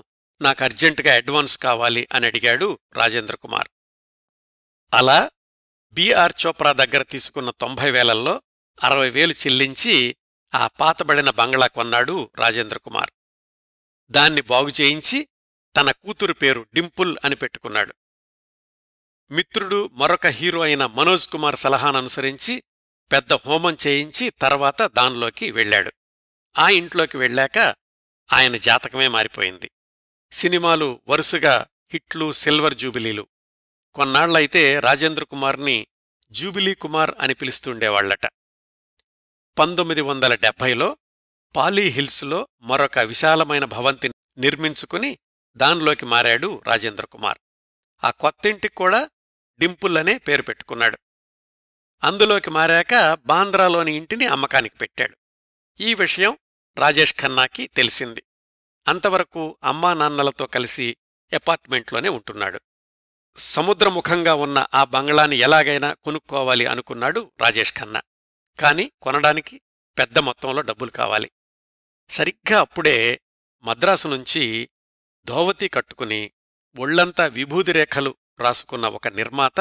Speaker 1: నాకు అర్జెంటుగా అడ్వాన్స్ కావాలి అని అడిగాడు రాజేంద్ర కుమార్. అలా బిఆర్ చోప్రా దగ్గర తీసుకున్న 90,000లో 60,000 చెల్లించి ఆ పాతబడిన బంగ్లా కొన్నాడు రాజేంద్ర కుమార్. దాన్ని బాగుచేయించి తన కూతురు పేరు డింపుల్ అని పెట్టుకున్నాడు. మిత్రుడు మరొక హీరో అయిన మనోజ్ కుమార్ సలహాననుసరించి పెద్ద హోమం చేయించి తర్వాత దానిలోకి వెళ్లాడు. ఆ ఇంట్లోకి వెళ్ళాక ఆయన జాతకమే మారిపోయింది. సినిమాలు వరుసగా హిట్లు, సిల్వర్ జూబిలీలు. కొన్నాళ్లయితే రాజేంద్ర కుమార్ని జూబిలీ కుమార్ అని పిలుస్తుండేవాళ్లట. 1970లో పాలీహిల్స్లో మరొక విశాలమైన భవంతి నిర్మించుకుని దానిలోకి మారాడు రాజేంద్ర కుమార్. ఆ కొత్తింటికి కూడా డింపుల్ అనే పేరు పెట్టుకున్నాడు. అందులోకి మారాక బాంద్రాలోని ఇంటిని అమ్మకానికి పెట్టాడు. ఈ విషయం రాజేష్ ఖన్నాకి తెలిసింది. అంతవరకు అమ్మా నాన్నలతో కలిసి అపార్ట్మెంట్లోనే ఉంటున్నాడు. సముద్రముఖంగా ఉన్న ఆ బంగ్లాని ఎలాగైనా కొనుక్కోవాలి అనుకున్నాడు రాజేష్ ఖన్నా. కాని కొనడానికి పెద్ద మొత్తంలో డబ్బులు కావాలి. సరిగ్గా అప్పుడే మద్రాసు నుంచి ధోవతి కట్టుకుని ఒళ్లంతా విభూదిరేఖలు రాసుకున్న ఒక నిర్మాత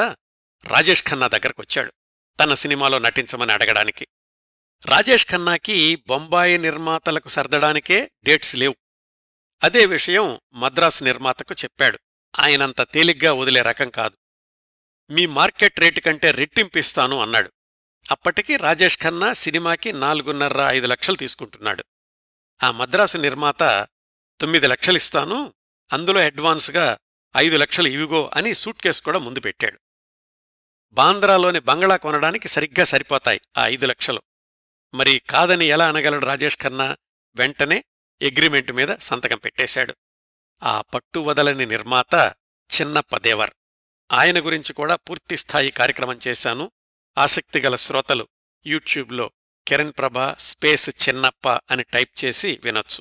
Speaker 1: రాజేష్ ఖన్నా దగ్గరకొచ్చాడు తన సినిమాలో నటించమని అడగడానికి. రాజేష్ ఖన్నాకి బొంబాయి నిర్మాతలకు సర్దడానికే డేట్స్ లేవు. అదే విషయం మద్రాసు నిర్మాతకు చెప్పాడు. ఆయనంత తేలిగ్గా వదిలే రకం కాదు. మీ మార్కెట్ రేటు కంటే రెట్టింపిస్తాను అన్నాడు. అప్పటికి రాజేష్ ఖన్నా సినిమాకి 4.5 లక్షలు తీసుకుంటున్నాడు. ఆ మద్రాసు నిర్మాత 9 లక్షలిస్తాను, అందులో అడ్వాన్స్గా 5 లక్షలు ఇవిగో అని సూట్ కేసు కూడా ముందు పెట్టాడు. బాంద్రాలోని బంగళా కొనడానికి సరిగ్గా సరిపోతాయి ఆ 5 లక్షలు. మరి కాదని ఎలా అనగలడు రాజేష్ ఖన్నా? వెంటనే అగ్రిమెంటు మీద సంతకం పెట్టేశాడు. ఆ పట్టువదలని నిర్మాత చిన్నప్ప దేవర్. ఆయన గురించి కూడా పూర్తిస్థాయి కార్యక్రమం చేశాను. ఆసక్తిగల శ్రోతలు యూట్యూబ్లో కిరణ్ ప్రభా స్పేస్ చిన్నప్ప అని టైప్ చేసి వినొచ్చు.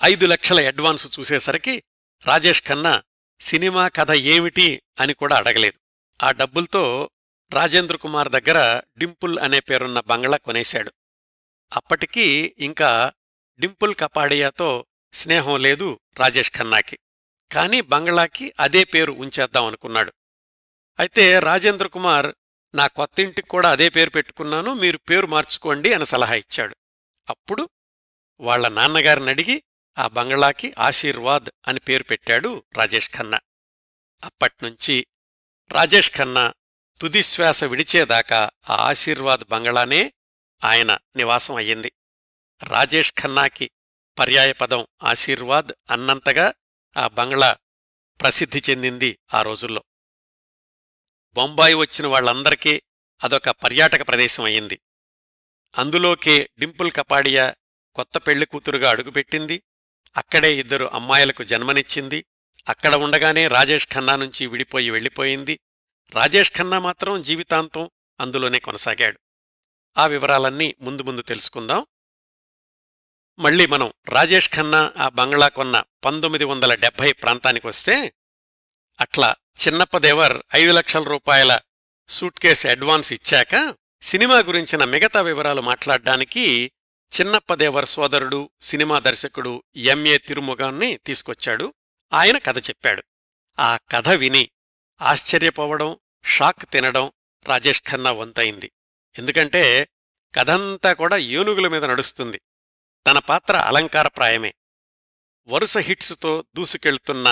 Speaker 1: 5 లక్షల అడ్వాన్సు చూసేసరికి రాజేష్ ఖన్నా సినిమా కథ ఏమిటి అని కూడా అడగలేదు. ఆ డబ్బులతో రాజేంద్ర కుమార్ దగ్గర డింపుల్ అనే పేరున్న బంగళా కొనేశాడు. అప్పటికీ ఇంకా డింపుల్ కపాడియాతో స్నేహం లేదు రాజేష్ ఖన్నాకి. కాని బంగళాకి అదే పేరు ఉంచేద్దాం అనుకున్నాడు. అయితే రాజేంద్ర కుమార్, నా కొత్తింటికి కూడా అదే పేరు పెట్టుకున్నాను, మీరు పేరు మార్చుకోండి అని సలహా ఇచ్చాడు. అప్పుడు వాళ్ల నాన్నగారిని అడిగి ఆ బంగళాకి ఆశీర్వాద్ అని పేరు పెట్టాడు రాజేష్ ఖన్నా. అప్పట్నుంచి రాజేష్ ఖన్నా తుదిశ్వాస విడిచేదాకా ఆ ఆశీర్వాద్ బంగళానే ఆయన నివాసం అయ్యింది. రాజేష్ ఖన్నాకి పర్యాయపదం ఆశీర్వాద్ అన్నంతగా ఆ బంగళా ప్రసిద్ధి చెందింది ఆ రోజుల్లో. బొంబాయి వచ్చిన వాళ్లందరికీ అదొక పర్యాటక ప్రదేశం అయింది. అందులోకే డింపుల్ కపాడియా కొత్త పెళ్లికూతురుగా అడుగుపెట్టింది. అక్కడే 2 అమ్మాయిలకు జన్మనిచ్చింది. అక్కడ ఉండగానే రాజేష్ ఖన్నా నుంచి విడిపోయి వెళ్ళిపోయింది. రాజేష్ ఖన్నా మాత్రం జీవితాంతం అందులోనే కొనసాగాడు. ఆ వివరాలన్నీ ముందు ముందు తెలుసుకుందాం. మళ్ళీ మనం రాజేష్ ఖన్నా ఆ బంగ్లా కొన్న 1970 ప్రాంతానికొస్తే, అట్లా చిన్నప్పదేవర్ 5 లక్షల రూపాయల సూట్ కేసు అడ్వాన్స్ ఇచ్చాక సినిమా గురించిన మిగతా వివరాలు మాట్లాడ్డానికి చిన్నప్పదేవర్ సోదరుడు సినిమా దర్శకుడు ఎంఏ తిరుముగాన్ని తీసుకొచ్చాడు. ఆయన కథ చెప్పాడు. ఆ కథ విని ఆశ్చర్యపోవడం, షాక్ తినడం రాజేష్ ఖన్నా వంతైంది. ఎందుకంటే కథంతా కూడా ఏనుగుల మీద నడుస్తుంది. తన పాత్ర అలంకారప్రాయమే. వరుస హిట్సుతో దూసుకెళ్తున్న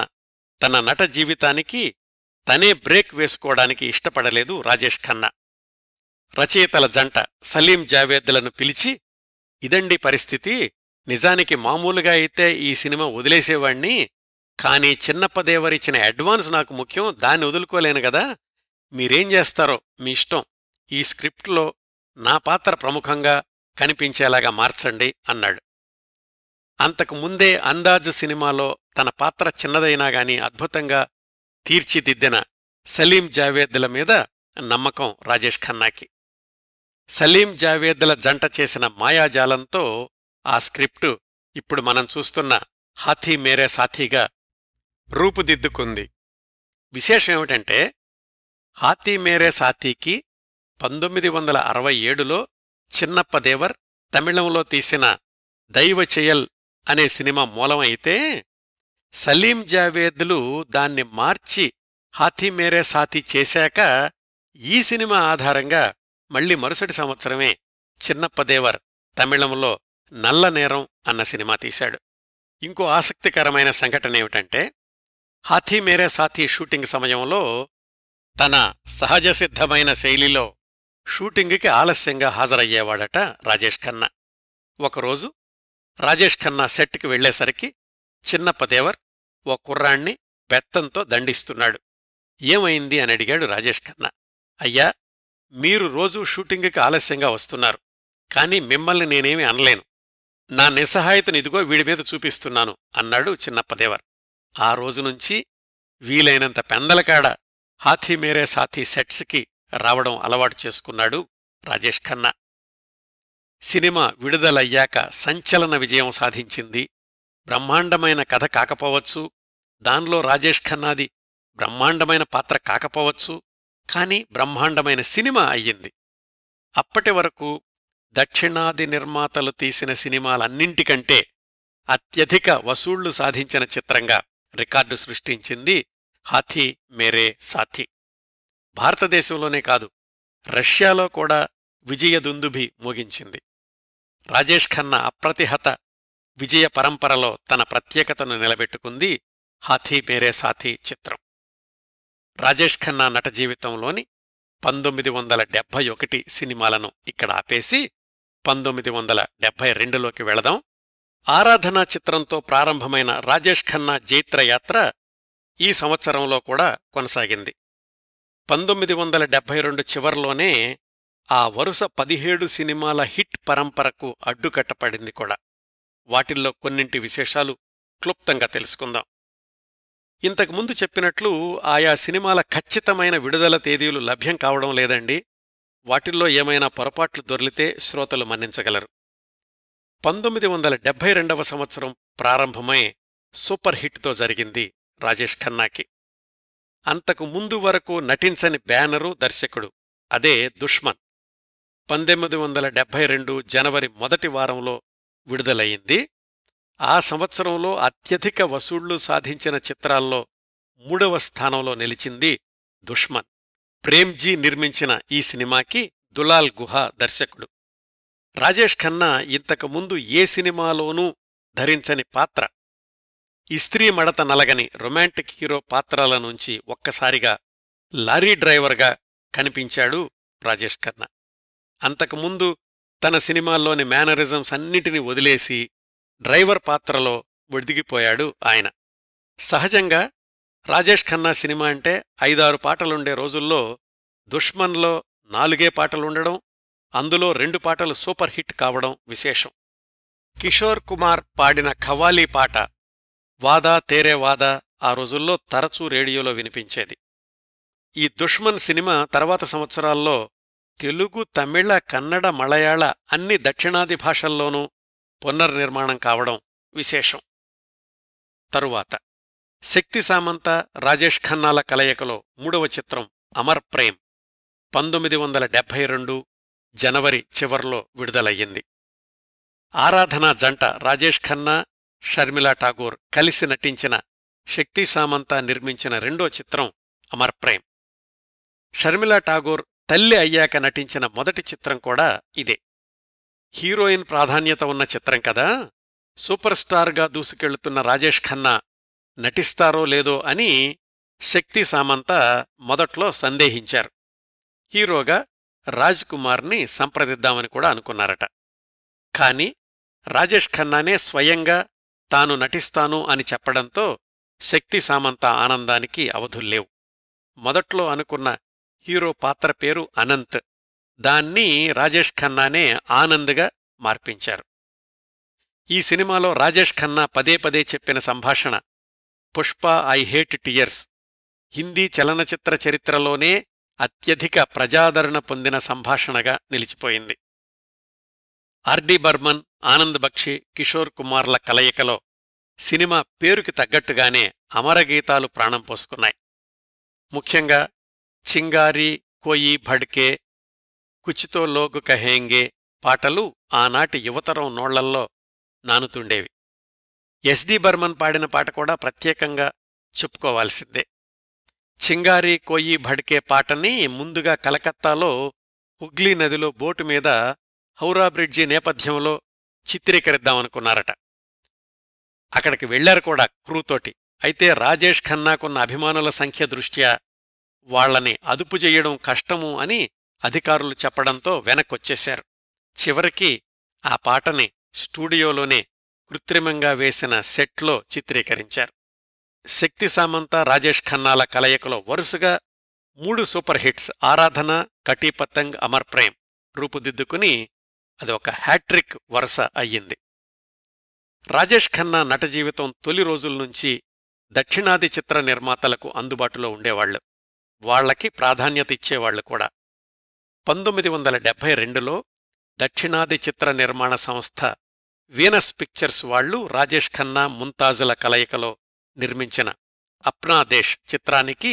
Speaker 1: తన నట జీవితానికి తనే బ్రేక్ వేసుకోవడానికి ఇష్టపడలేదు రాజేష్ ఖన్నా. రచయితల జంట సలీం జావేద్లను పిలిచి, ఇదండి పరిస్థితి, నిజానికి మామూలుగా అయితే ఈ సినిమా వదిలేసేవాణ్ణి, కానీ చిన్నప్పదేవరిచ్చిన అడ్వాన్స్ నాకు ముఖ్యం, దాన్ని వదులుకోలేను గదా, మీరేం చేస్తారో మీ ఇష్టం, ఈ స్క్రిప్ట్లో నా పాత్ర ప్రముఖంగా కనిపించేలాగా మార్చండి అన్నాడు. అంతకుముందే అందాజ్ సినిమాలో తన పాత్ర చిన్నదైనాగాని అద్భుతంగా తీర్చిదిద్దిన సలీం జావేద్ల మీద నమ్మకం రాజేష్ ఖన్నాకి. సలీం జావేద్ల జంట చేసిన మాయాజాలంతో ఆ స్క్రిప్టు ఇప్పుడు మనం చూస్తున్న హాథీ మేరే సాథీగా రూపుదిద్దుకుంది. విశేషమేమిటంటే, హాథీ మేరే సాథీకి 1967లో చిన్నప్పదేవర్ తమిళంలో తీసిన దైవచెయల్ అనే సినిమా మూలమైతే, సలీం జావేద్లు దాన్ని మార్చి హాథీ మేరే సాథీ చేశాక ఈ సినిమా ఆధారంగా మళ్లీ మరుసటి సంవత్సరమే చిన్నప్పదేవర్ తమిళంలో నల్లనేరం అన్న సినిమా తీశాడు. ఇంకో ఆసక్తికరమైన సంఘటనేమిటంటే, హాథీ మేరే సాథీ షూటింగ్ సమయంలో తన సహజసిద్ధమైన శైలిలో షూటింగుకి ఆలస్యంగా హాజరయ్యేవాడట రాజేష్ ఖన్నా. ఒకరోజు రాజేష్ ఖన్నా సెట్కి వెళ్లేసరికి చిన్నప్పదేవర్ ఓ కుర్రాణ్ణి బెత్తంతో దండిస్తున్నాడు. ఏమైంది అని అడిగాడు రాజేష్ ఖన్నా. అయ్యా, మీరు రోజూ షూటింగుకి ఆలస్యంగా వస్తున్నారు, కాని మిమ్మల్ని నేనేమీ అనలేను, నా నిస్సహాయతనిదిగో వీడిమీద చూపిస్తున్నాను అన్నాడు చిన్నప్పదేవర్. ఆ రోజునుంచి వీలైనంత పెందలకాడ హాథీ మేరే సాథీ సెట్స్కి రావడం అలవాటు చేసుకున్నాడు రాజేష్ ఖన్నా. సినిమా విడుదలయ్యాక సంచలన విజయం సాధించింది. బ్రహ్మాండమైన కథ కాకపోవచ్చు, దానిలో రాజేష్ ఖన్నాది బ్రహ్మాండమైన పాత్ర కాకపోవచ్చు, కాని బ్రహ్మాండమైన సినిమా అయ్యింది. అప్పటి వరకు దక్షిణాది నిర్మాతలు తీసిన సినిమాలన్నింటికంటే అత్యధిక వసూళ్లు సాధించిన చిత్రంగా రికార్డు సృష్టించింది హాథీ మేరే సాథీ. భారతదేశంలోనే కాదు, రష్యాలో కూడా విజయదుందుభి మోగించింది. రాజేష్ ఖన్నా అప్రతిహత విజయ పరంపరలో తన ప్రత్యేకతను నిలబెట్టుకుంది హాథీ మేరే సాథీ చిత్రం. రాజేష్ ఖన్నా నట జీవితంలోని 1971 సినిమాలను ఇక్కడ ఆపేసి 1972లోకి వెళదాం. ఆరాధన చిత్రంతో ప్రారంభమైన రాజేష్ ఖన్నా జైత్రయాత్ర ఈ సంవత్సరంలో కూడా కొనసాగింది. 1972 చివర్లోనే ఆ వరుస 17 సినిమాల హిట్ పరంపరకు అడ్డుకట్టపడింది కూడా. వాటిల్లో కొన్నింటి విశేషాలు క్లుప్తంగా తెలుసుకుందాం. ఇంతకుముందు చెప్పినట్లు ఆయా సినిమాల ఖచ్చితమైన విడుదల తేదీలు లభ్యం కావడం లేదండి. వాటిల్లో ఏమైనా పొరపాట్లు దొర్లితే శ్రోతలు మన్నించగలరు. 1972 సంవత్సరం ప్రారంభమై సూపర్ హిట్తో జరిగింది రాజేష్ ఖన్నాకి. అంతకు ముందు వరకు నటించని బ్యానరు, దర్శకుడు. అదే దుష్మన్. 1972 జనవరి మొదటి వారంలో విడుదలయ్యింది. ఆ సంవత్సరంలో అత్యధిక వసూళ్లు సాధించిన చిత్రాల్లో 3వ స్థానంలో నిలిచింది దుష్మన్. ప్రేమ్జీ నిర్మించిన ఈ సినిమాకి దులాల్ గుహా దర్శకుడు. రాజేష్ ఖన్నా ఇంతకుముందు ఏ సినిమాలోనూ ధరించని పాత్ర. ఇస్త్రీ మడత నలగని రొమాంటిక్ హీరో పాత్రల నుంచి ఒక్కసారిగా లారీ డ్రైవర్గా కనిపించాడు రాజేష్ ఖన్నా. అంతకుముందు తన సినిమాల్లోని మేనరిజమ్స్ అన్నిటినీ వదిలేసి డ్రైవర్ పాత్రలో ఒదిగిపోయాడు ఆయన. సహజంగా రాజేష్ ఖన్నా సినిమా అంటే 5-6 పాటలుండే రోజుల్లో దుష్మన్లో 4 పాటలుండడం, అందులో 2 పాటలు సూపర్ హిట్ కావడం విశేషం. కిషోర్ కుమార్ పాడిన ఖవ్వాలీ పాట వాదా తేరే వాదా ఆ రోజుల్లో తరచూ రేడియోలో వినిపించేది. ఈ దుష్మన్ సినిమా తర్వాత సంవత్సరాల్లో తెలుగు, తమిళ, కన్నడ, మలయాళ అన్ని దక్షిణాది భాషల్లోనూ పునర్నిర్మాణం కావడం విశేషం. తరువాత శక్తి సామంత, రాజేష్ ఖన్నాల కలయికలో 3వ చిత్రం అమర్ ప్రేమ్ 1972 జనవరి చివర్లో విడుదలయ్యింది. ఆరాధనా జంట రాజేష్ ఖన్నా, షర్మిలా ఠాగూర్ కలిసి నటించిన శక్తి సామంత నిర్మించిన 2వ చిత్రం అమర్ ప్రేమ్. షర్మిలా ఠాగూర్ తల్లి అయ్యాక నటించిన మొదటి చిత్రం కూడా ఇదే. హీరోయిన్ ప్రాధాన్యత ఉన్న చిత్రం కదా. సూపర్ స్టార్గా దూసుకెళ్తున్న రాజేష్ ఖన్నా నటిస్తారో లేదో అని శక్తి సామంత మొదట్లో సందేహించారు. హీరోగా రాజ్ కుమార్ని సంప్రదిద్దామని కూడా అనుకున్నారట. కాని రాజేష్ ఖన్నానే స్వయంగా తాను నటిస్తాను అని చెప్పడంతో శక్తి సామంత ఆనందానికి అవధుల్లేవు. మొదట్లో అనుకున్న హీరో పాత్ర పేరు అనంత్. దాన్ని రాజేష్ ఖన్నానే ఆనంద్గా మార్పించారు. ఈ సినిమాలో రాజేష్ ఖన్నా పదే పదే చెప్పిన సంభాషణ Pushpa I hate tears Hindi చలనచిత్ర చరిత్రలోనే అత్యధిక ప్రజాదరణ పొందిన సంభాషణగా నిలిచిపోయింది. ఆర్డి బర్మన్, ఆనంద్ బక్షి, కిషోర్ కుమార్ల కలయికలో సినిమా పేరుకి తగ్గట్టుగానే అమరగీతాలు ప్రాణం పోసుకున్నాయి. ముఖ్యంగా చింగారీ, కోయి భడ్కే, కుచితో లోగ్ కహేంగే పాటలు ఆనాటి యువతరం నోళ్లల్లో నానుతుండేవి. ఎస్డి బర్మన్ పాడిన పాట కూడా ప్రత్యేకంగా చెప్పుకోవాల్సిందే. చింగారీ కోయి భడ్కే పాటని ముందుగా కలకత్తాలో హుగ్లీ నదిలో బోటు మీద హౌరా బ్రిడ్జి నేపథ్యంలో చిత్రీకరిద్దామనుకున్నారట. అక్కడికి వెళ్లారు కూడా క్రూతోటి. అయితే రాజేష్ ఖన్నాకున్న అభిమానుల సంఖ్య దృష్ట్యా వాళ్లని అదుపు చెయ్యడం కష్టము అని అధికారులు చెప్పడంతో వెనక్కొచ్చేశారు. చివరికి ఆ పాటని స్టూడియోలోనే కృత్రిమంగా వేసిన సెట్లో చిత్రీకరించారు. శక్తి సామంత, రాజేష్ ఖన్నాల కలయికలో వరుసగా 3 సూపర్ హిట్స్ ఆరాధన, కటీ పతంగ్, అమర్ ప్రేమ్ రూపుదిద్దుకుని అది ఒక హ్యాట్రిక్ వరుస అయ్యింది. రాజేష్ ఖన్నా నట జీవితం తొలి రోజుల్నుంచి దక్షిణాది చిత్ర నిర్మాతలకు అందుబాటులో ఉండేవాళ్లు. వాళ్లకి ప్రాధాన్యత ఇచ్చేవాళ్లు కూడా. 1972లో దక్షిణాది చిత్ర నిర్మాణ సంస్థ వీనస్ పిక్చర్స్ వాళ్లు రాజేష్ ఖన్నా, ముంతాజుల కలయికలో నిర్మించిన అప్నా దేశ్ చిత్రానికి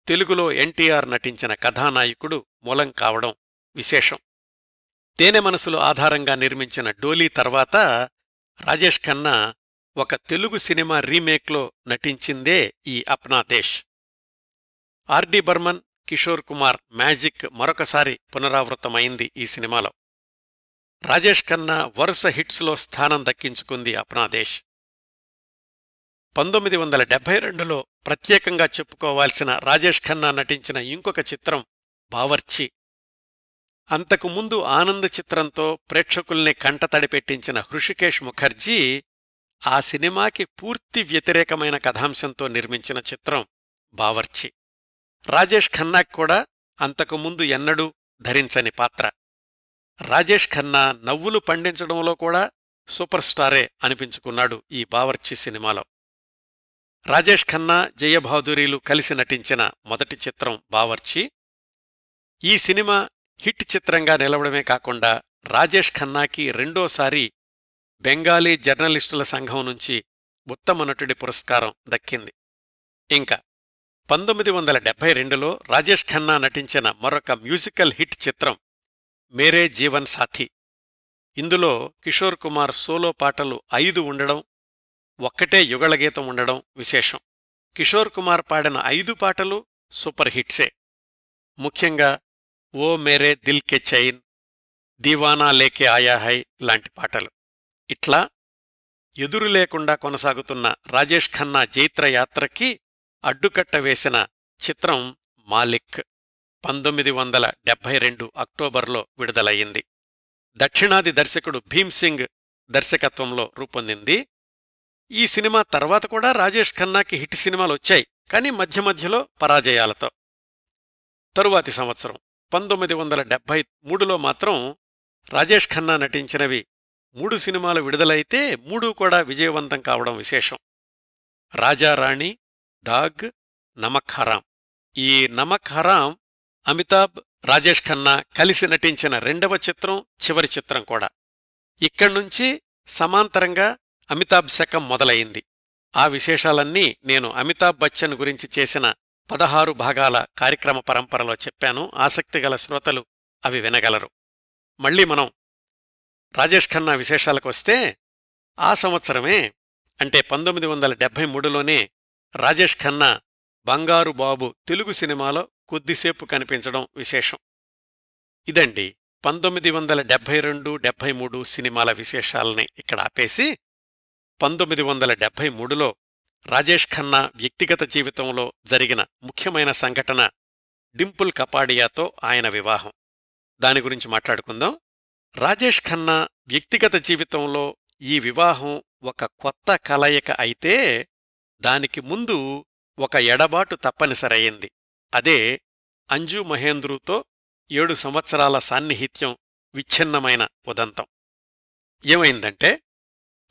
Speaker 1: తెలుగులో ఎన్టీఆర్ నటించిన కథానాయకుడు మూలం కావడం విశేషం. తేనె మనసులు ఆధారంగా నిర్మించిన డోలీ తర్వాత రాజేష్ ఖన్నా ఒక తెలుగు సినిమా రీమేక్లో నటించిందే ఈ అప్నా దేశ్. ఆర్డి బర్మన్, కిషోర్ కుమార్ మ్యాజిక్ మరొకసారి పునరావృతమైంది ఈ సినిమాలో. రాజేష్ ఖన్నా వరుస హిట్స్లో స్థానం దక్కించుకుంది అప్నా దేశ్. 1972లో ప్రత్యేకంగా చెప్పుకోవాల్సిన రాజేష్ ఖన్నా నటించిన ఇంకొక చిత్రం బావర్చి. అంతకుముందు ఆనంద్ చిత్రంతో ప్రేక్షకుల్ని కంటతడి పెట్టించిన హృషికేశ్ ముఖర్జీ ఆ సినిమాకి పూర్తి వ్యతిరేకమైన కథాంశంతో నిర్మించిన చిత్రం బావర్చి. రాజేష్ ఖన్నాకి కూడా అంతకుముందు ఎన్నడూ ధరించని పాత్ర. రాజేష్ ఖన్నా నవ్వులు పండించడంలో కూడా సూపర్ స్టారే అనిపించుకున్నాడు ఈ బావర్చి సినిమాలో. రాజేష్ ఖన్నా, జయబహాదురీలు కలిసి నటించిన మొదటి చిత్రం బావర్చి. ఈ సినిమా హిట్ చిత్రంగా నిలవడమే కాకుండా రాజేష్ ఖన్నాకి రెండోసారి బెంగాలీ జర్నలిస్టుల సంఘం నుంచి ఉత్తమ నటుడి పురస్కారం దక్కింది. ఇంకా 1972లో రాజేష్ ఖన్నా నటించిన మరొక మ్యూజికల్ హిట్ చిత్రం మేరే జీవన్ సాథీ. ఇందులో కిషోర్ కుమార్ సోలో పాటలు 5 ఉండడం, ఒక్కటే యుగళగీతం ఉండడం విశేషం. కిషోర్ కుమార్ పాడిన 5 పాటలు సూపర్ హిట్సే. ముఖ్యంగా ఓ మేరే దిల్ కే చైన్, దీవానా లేకే ఆయా హై లాంటి పాటలు. ఇట్లా ఎదురు లేకుండా కొనసాగుతున్న రాజేష్ ఖన్నా జైత్రయాత్రకి అడ్డుకట్ట వేసిన చిత్రం మాలిక్ 1972 అక్టోబర్లో విడుదలయ్యింది. దక్షిణాది దర్శకుడు భీమ్సింగ్ దర్శకత్వంలో రూపొందింది. ఈ సినిమా తర్వాత కూడా రాజేష్ ఖన్నాకి హిట్ సినిమాలొచ్చాయి, కానీ మధ్య మధ్యలో పరాజయాలతో. తరువాతి సంవత్సరం 1973లో మాత్రం రాజేష్ ఖన్నా నటించినవి 3 సినిమాలు విడుదలైతే 3 కూడా విజయవంతం కావడం విశేషం. రాజారాణి, దాగ్, నమక్ హరాం. ఈ నమక్ హరాం అమితాబ్, రాజేష్ ఖన్నా కలిసి నటించిన రెండవ చిత్రం, చివరి చిత్రం కూడా. ఇక్కడ్నుంచి సమాంతరంగా అమితాబ్ శకం మొదలయింది. ఆ విశేషాలన్నీ నేను అమితాబ్ బచ్చన్ గురించి చేసిన 16 భాగాల కార్యక్రమ పరంపరలో చెప్పాను. ఆసక్తిగల శ్రోతలు అవి వినగలరు. మళ్ళీ మనం రాజేష్ ఖన్నా విశేషాలకొస్తే, ఆ సంవత్సరమే అంటే 1973లోనే రాజేష్ ఖన్నా బంగారు బాబు తెలుగు సినిమాలో కొద్దిసేపు కనిపించడం విశేషం. ఇదండి 1972-73 సినిమాల విశేషాలని ఇక్కడ ఆపేసి, 1973లో రాజేష్ ఖన్నా వ్యక్తిగత జీవితంలో జరిగిన ముఖ్యమైన సంఘటన డింపుల్ కపాడియాతో ఆయన వివాహం. దాని గురించి మాట్లాడుకుందాం. రాజేష్ ఖన్నా వ్యక్తిగత జీవితంలో ఈ వివాహం ఒక కొత్త కలయిక అయితే, దానికి ముందు ఒక ఎడబాటు తప్పనిసరయింది. అదే అంజు మహేంద్రుతో 7 సంవత్సరాల సాన్నిహిత్యం విచ్ఛిన్నమైన ఉదంతం. ఏమైందంటే,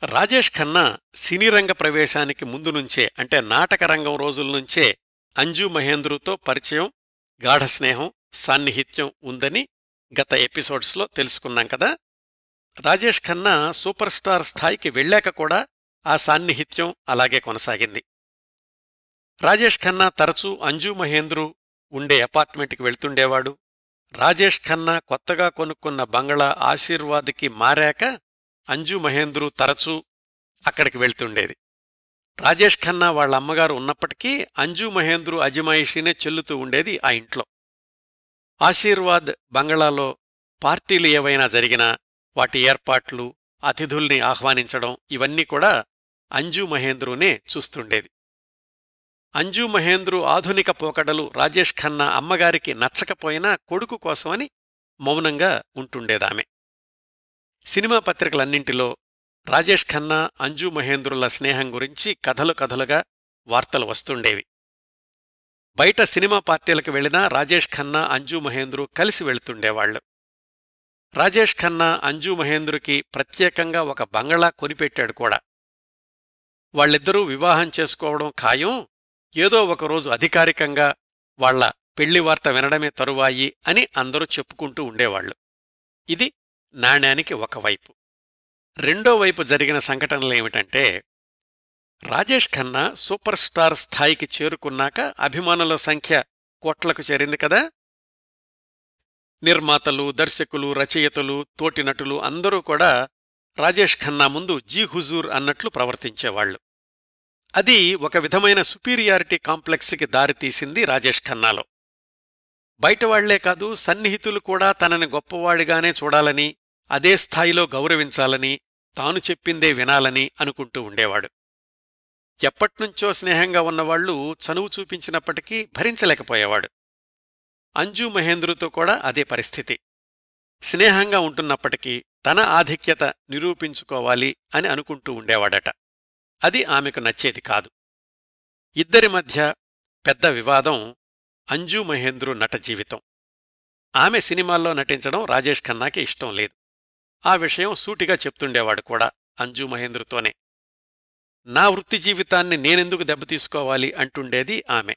Speaker 1: రాజేష్ ఖన్నా సినీరంగ ప్రవేశానికి ముందు నుంచే, అంటే నాటకరంగం రోజుల్నుంచే అంజు మహేంద్రుతో పరిచయం, గాఢ స్నేహం, సాన్నిహిత్యం ఉందని గత ఎపిసోడ్స్లో తెలుసుకున్నాం కదా. రాజేష్ ఖన్నా సూపర్ స్టార్ స్థాయికి వెళ్ళాక కూడా ఆ సాన్నిహిత్యం అలాగే కొనసాగింది. రాజేష్ ఖన్నా తరచూ అంజు మహేంద్రు ఉండే అపార్ట్మెంట్కి వెళ్తుండేవాడు. రాజేష్ ఖన్నా కొత్తగా కొనుక్కున్న బంగళా ఆశీర్వాద్కి మారాక అంజు మహేంద్రు తరచూ అక్కడికి వెళ్తుండేది. రాజేష్ ఖన్నా వాళ్ళ అమ్మగారు ఉన్నప్పటికీ అంజు మహేంద్రు అజమాయిషీనే చెల్లుతూ ఉండేది ఆ ఇంట్లో. ఆశీర్వాద్ బంగళాలో పార్టీలు ఏవైనా జరిగినా వాటి ఏర్పాట్లు, అతిథుల్ని ఆహ్వానించడం ఇవన్నీ కూడా అంజు మహేంద్రునే చూస్తుండేది. అంజు మహేంద్రు ఆధునిక పోకడలు రాజేష్ ఖన్నా అమ్మగారికి నచ్చకపోయినా కొడుకు కోసమని మౌనంగా ఉంటుండేదామె. సినిమా పత్రికలన్నింటిలో రాజేష్ ఖన్నా, అంజు మహేంద్రుల స్నేహం గురించి కథలుగా వార్తలు వస్తుండేవి. బయట సినిమా పార్టీలకు వెళ్లినా రాజేష్ ఖన్నా, అంజు మహేంద్రు కలిసి వెళుతుండేవాళ్లు. రాజేష్ ఖన్నా అంజు మహేంద్రుకి ప్రత్యేకంగా ఒక బంగళా కొనిపెట్టాడు కూడా. వాళ్ళిద్దరూ వివాహం చేసుకోవడం ఖాయం, ఏదో ఒకరోజు అధికారికంగా వాళ్ల పెళ్లి వార్త వినడమే తరువాయి అని అందరూ చెప్పుకుంటూ ఉండేవాళ్లు. ఇది నాణ్యానికి ఒకవైపు. రెండో వైపు జరిగిన సంఘటనలేమిటంటే, రాజేష్ ఖన్నా సూపర్ స్టార్ స్థాయికి చేరుకున్నాక అభిమానుల సంఖ్య కోట్లకు చేరింది కదా. నిర్మాతలు, దర్శకులు, రచయితలు, తోటి నటులు అందరూ కూడా రాజేష్ ఖన్నా ముందు జీ హుజూర్ అన్నట్లు ప్రవర్తించేవాళ్లు. అది ఒక విధమైన సుపీరియారిటీ కాంప్లెక్స్కి దారితీసింది రాజేష్ ఖన్నాలో. బయటవాళ్లే కాదు, సన్నిహితులు కూడా తనని గొప్పవాడిగానే చూడాలని, అదే స్థాయిలో గౌరవించాలని, తాను చెప్పిందే వినాలని అనుకుంటూ ఉండేవాడు. ఎప్పట్నుంచో స్నేహంగా ఉన్నవాళ్లు చనువు చూపించినప్పటికీ భరించలేకపోయేవాడు. అంజు మహేంద్రుతో కూడా అదే పరిస్థితి. స్నేహంగా ఉంటున్నప్పటికీ తన ఆధిక్యత నిరూపించుకోవాలి అని అనుకుంటూ ఉండేవాడట. అది ఆమెకు నచ్చేది కాదు. ఇద్దరి మధ్య పెద్ద వివాదం అంజు మహేంద్రు నట జీవితం. ఆమె సినిమాల్లో నటించడం రాజేష్ ఖన్నాకి ఇష్టం లేదు. ఆ విషయం సూటిగా చెప్తుండేవాడు కూడా అంజు మహేంద్రుతోనే. నా వృత్తి జీవితాన్ని నేనెందుకు దెబ్బతీసుకోవాలి అంటుండేది ఆమె.